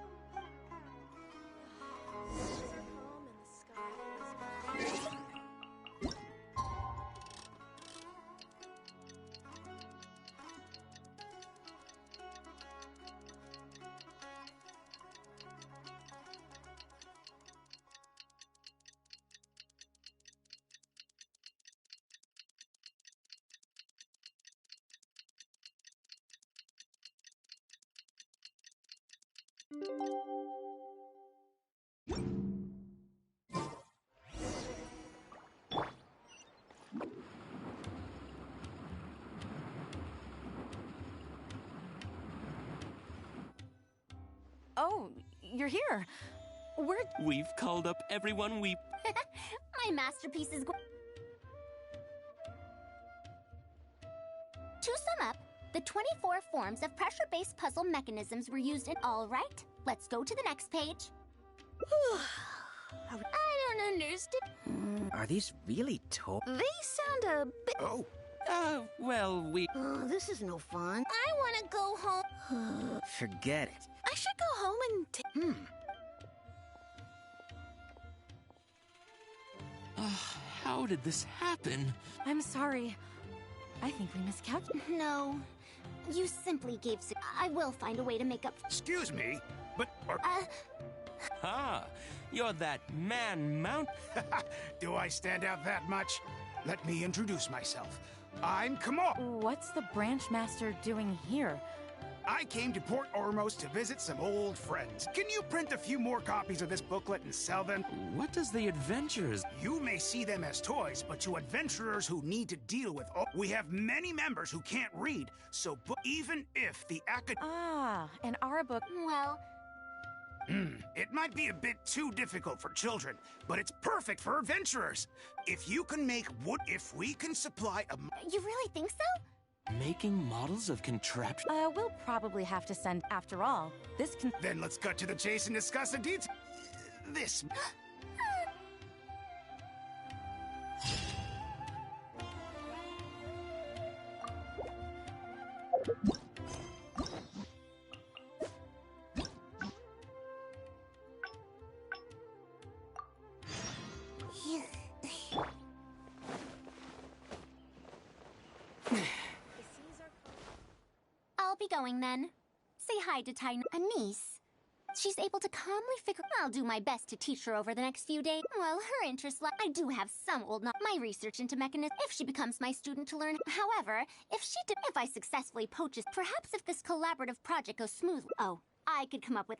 Speaker 14: Oh, you're here.
Speaker 15: We've called up everyone we...
Speaker 2: My masterpiece is... To sum up, the 24 forms of pressure-based puzzle mechanisms were used in... All right, let's go to the next page. I don't understand.
Speaker 17: Are these really toys?
Speaker 16: They sound a bit...
Speaker 17: Oh.
Speaker 15: Well, we...
Speaker 16: Oh, this is no fun.
Speaker 2: I want to go home.
Speaker 17: Forget it.
Speaker 16: I should go home and...
Speaker 15: How did this happen?
Speaker 14: I'm sorry. I think we miscalculated.
Speaker 2: No. You simply gave... I will find a way to make up...
Speaker 17: Excuse me, but...
Speaker 15: Ah, you're that man-mount...
Speaker 17: Do I stand out that much?
Speaker 18: Let me introduce myself. I'm Kamal.
Speaker 14: What's the branch master doing here?
Speaker 18: I came to Port Ormos to visit some old friends. Can you print a few more copies of this booklet and sell them?
Speaker 15: What does the adventures...
Speaker 18: You may see them as toys, but to adventurers who need to deal with... We have many members who can't read, so even if the
Speaker 14: and our book...
Speaker 2: Well...
Speaker 18: It might be a bit too difficult for children, but it's perfect for adventurers. If you can make wood... If we can supply a...
Speaker 2: You really think so?
Speaker 15: Making models of contraptions?
Speaker 14: We'll probably have to send... After all, this can...
Speaker 18: Then let's cut to the chase and discuss the details. This...
Speaker 2: I'll be going then. Say hi to Tyne, a niece. She's able to calmly figure... I'll do my best to teach her over the next few days. Well, her interests I do have some old... My research into mechanisms... If she becomes my student to learn... However, if I successfully poaches... Perhaps if this collaborative project goes smoothly... Oh, I could come up with...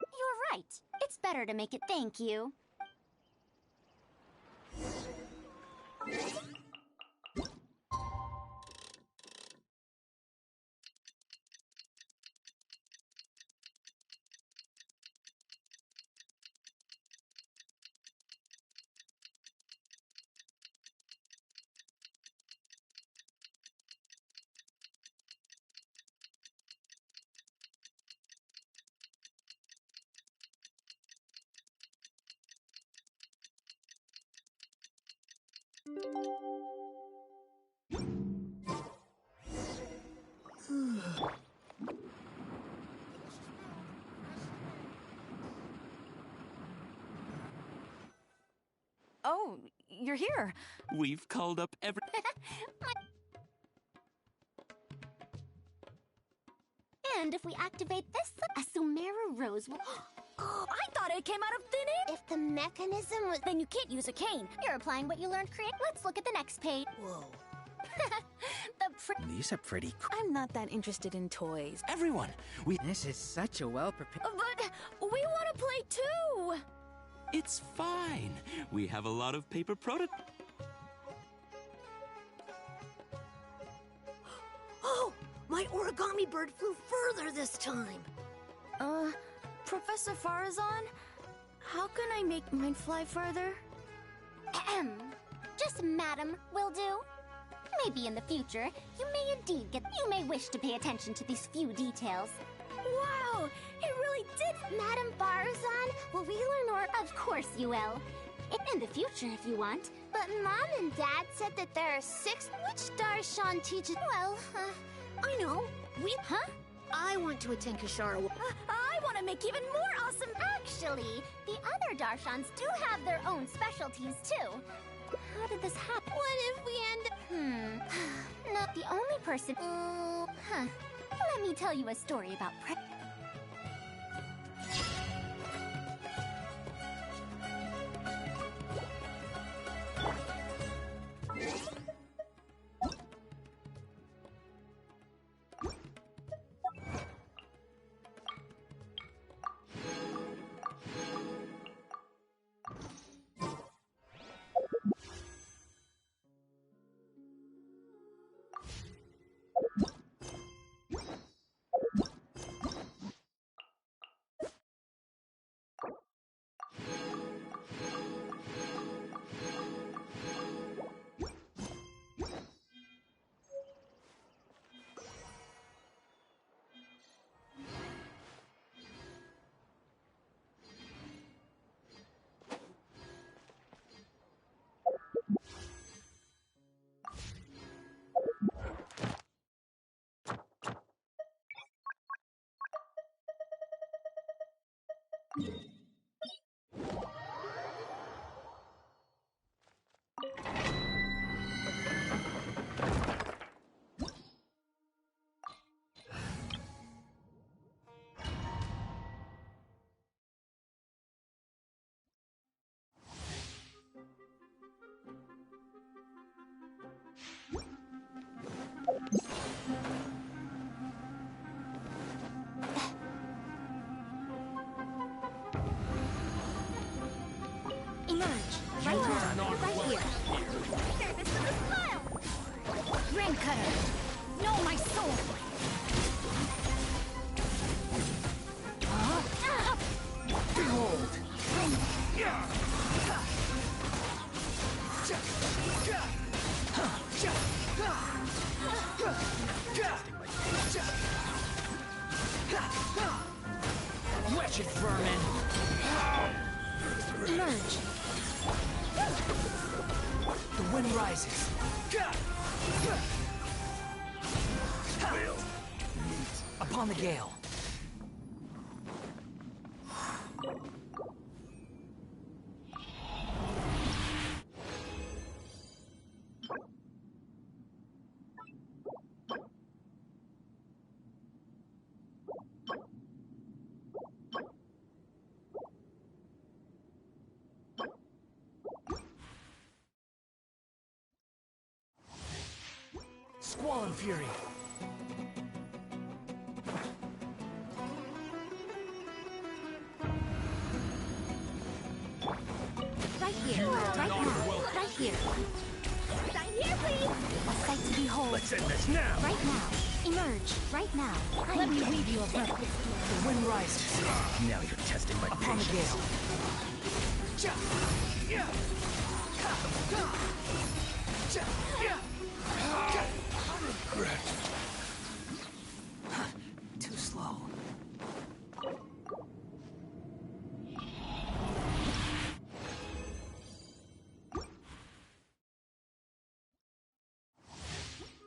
Speaker 2: You're right. It's better to make it... Thank you.
Speaker 14: Oh, you're here.
Speaker 15: We've called up every...
Speaker 2: And if we activate this, a Sumeru rose will...
Speaker 16: I thought it came out of thin air!
Speaker 1: If the mechanism was...
Speaker 16: Then you can't use a cane.
Speaker 2: You're applying what you learned, create. Let's look at the next page.
Speaker 16: Whoa.
Speaker 17: These are pretty cool.
Speaker 16: I'm not that interested in toys.
Speaker 15: Everyone,
Speaker 17: This is such a well-prepared...
Speaker 16: But we want to play too!
Speaker 15: It's fine. We have a lot of paper prototypes.
Speaker 16: Oh! My origami bird flew further this time! Professor Faruzan? How can I make mine fly further?
Speaker 2: Ahem. Just madam will do. Maybe in the future, you may wish to pay attention to these few details.
Speaker 16: Wow! It really did!
Speaker 2: Madam Faruzan, will we learn more? Of course you will. In the future, if you want.
Speaker 1: But Mom and Dad said that there are 6... Which Darshan teaches...
Speaker 2: Well,
Speaker 16: I know.
Speaker 2: Huh?
Speaker 16: I want to attend Kashara. I want to make even more awesome...
Speaker 2: Actually, the other Darshans do have their own specialties, too. How did this happen?
Speaker 1: What if we end up...
Speaker 2: Not the only person... Let me tell you a story about Stonecutter! Know my sword!
Speaker 19: Behold! Wretched vermin!
Speaker 2: Emerge!
Speaker 19: The wind rises. Upon the gale. Squall and fury.
Speaker 2: Right here, right now, right here.
Speaker 1: Right here, please!
Speaker 2: A sight to behold.
Speaker 19: Let's end this now.
Speaker 2: Right now. Emerge, right now. Let me weave you a perfect.
Speaker 19: The wind rises. Now you're testing my
Speaker 2: Upon the
Speaker 19: patience. Regret. Too slow.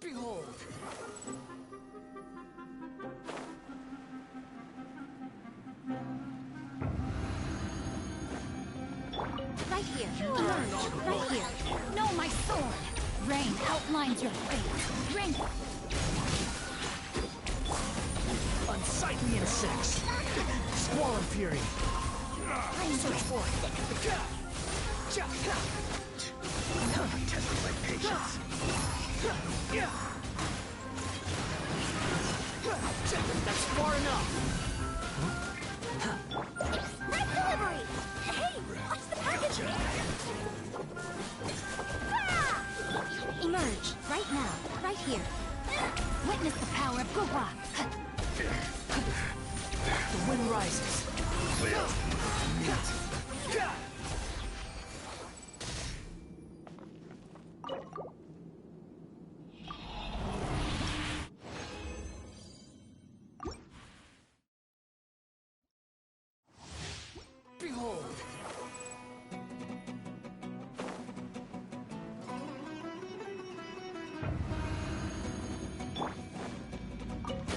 Speaker 19: Behold.
Speaker 2: Right here. Emerge, right here. Know my sword. Rain outlines your fate. Rain.
Speaker 19: Unsightly insects. Squall and fury. Search for it. Testing my patience. That's far enough.
Speaker 1: Right delivery! Hey, watch the package! Ah!
Speaker 2: Emerge, right now, right here. Witness the power of Gugwa.
Speaker 19: The wind rises. Behold.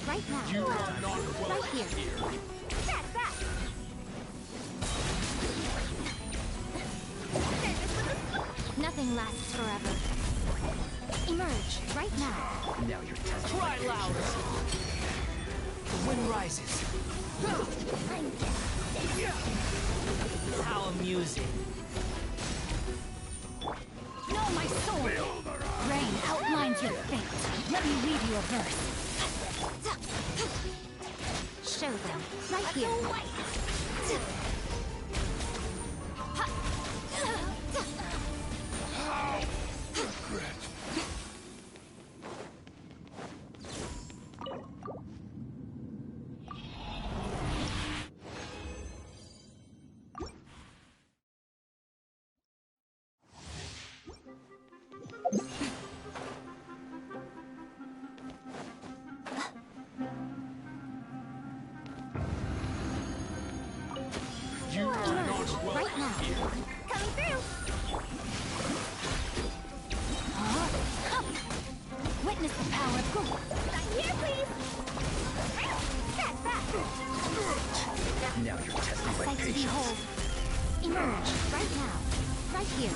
Speaker 2: Right now.
Speaker 19: You are not welcome
Speaker 2: Right here.
Speaker 1: That's that!
Speaker 2: Nothing lasts forever. Emerge, right now.
Speaker 19: Now you're testing. Cry louder. The wind rises. How amusing.
Speaker 2: Know my sword. Rain outlines your fate. Let me read you a verse. Show them. Right here.
Speaker 19: Regret. You are not welcome
Speaker 2: right now.
Speaker 19: here.
Speaker 1: Coming through!
Speaker 2: Witness the power of Gugwa.
Speaker 1: Right here, please! That's that!
Speaker 19: Now you're testing my
Speaker 2: Sight to
Speaker 19: patience.
Speaker 2: behold. Emerge, right now, right here.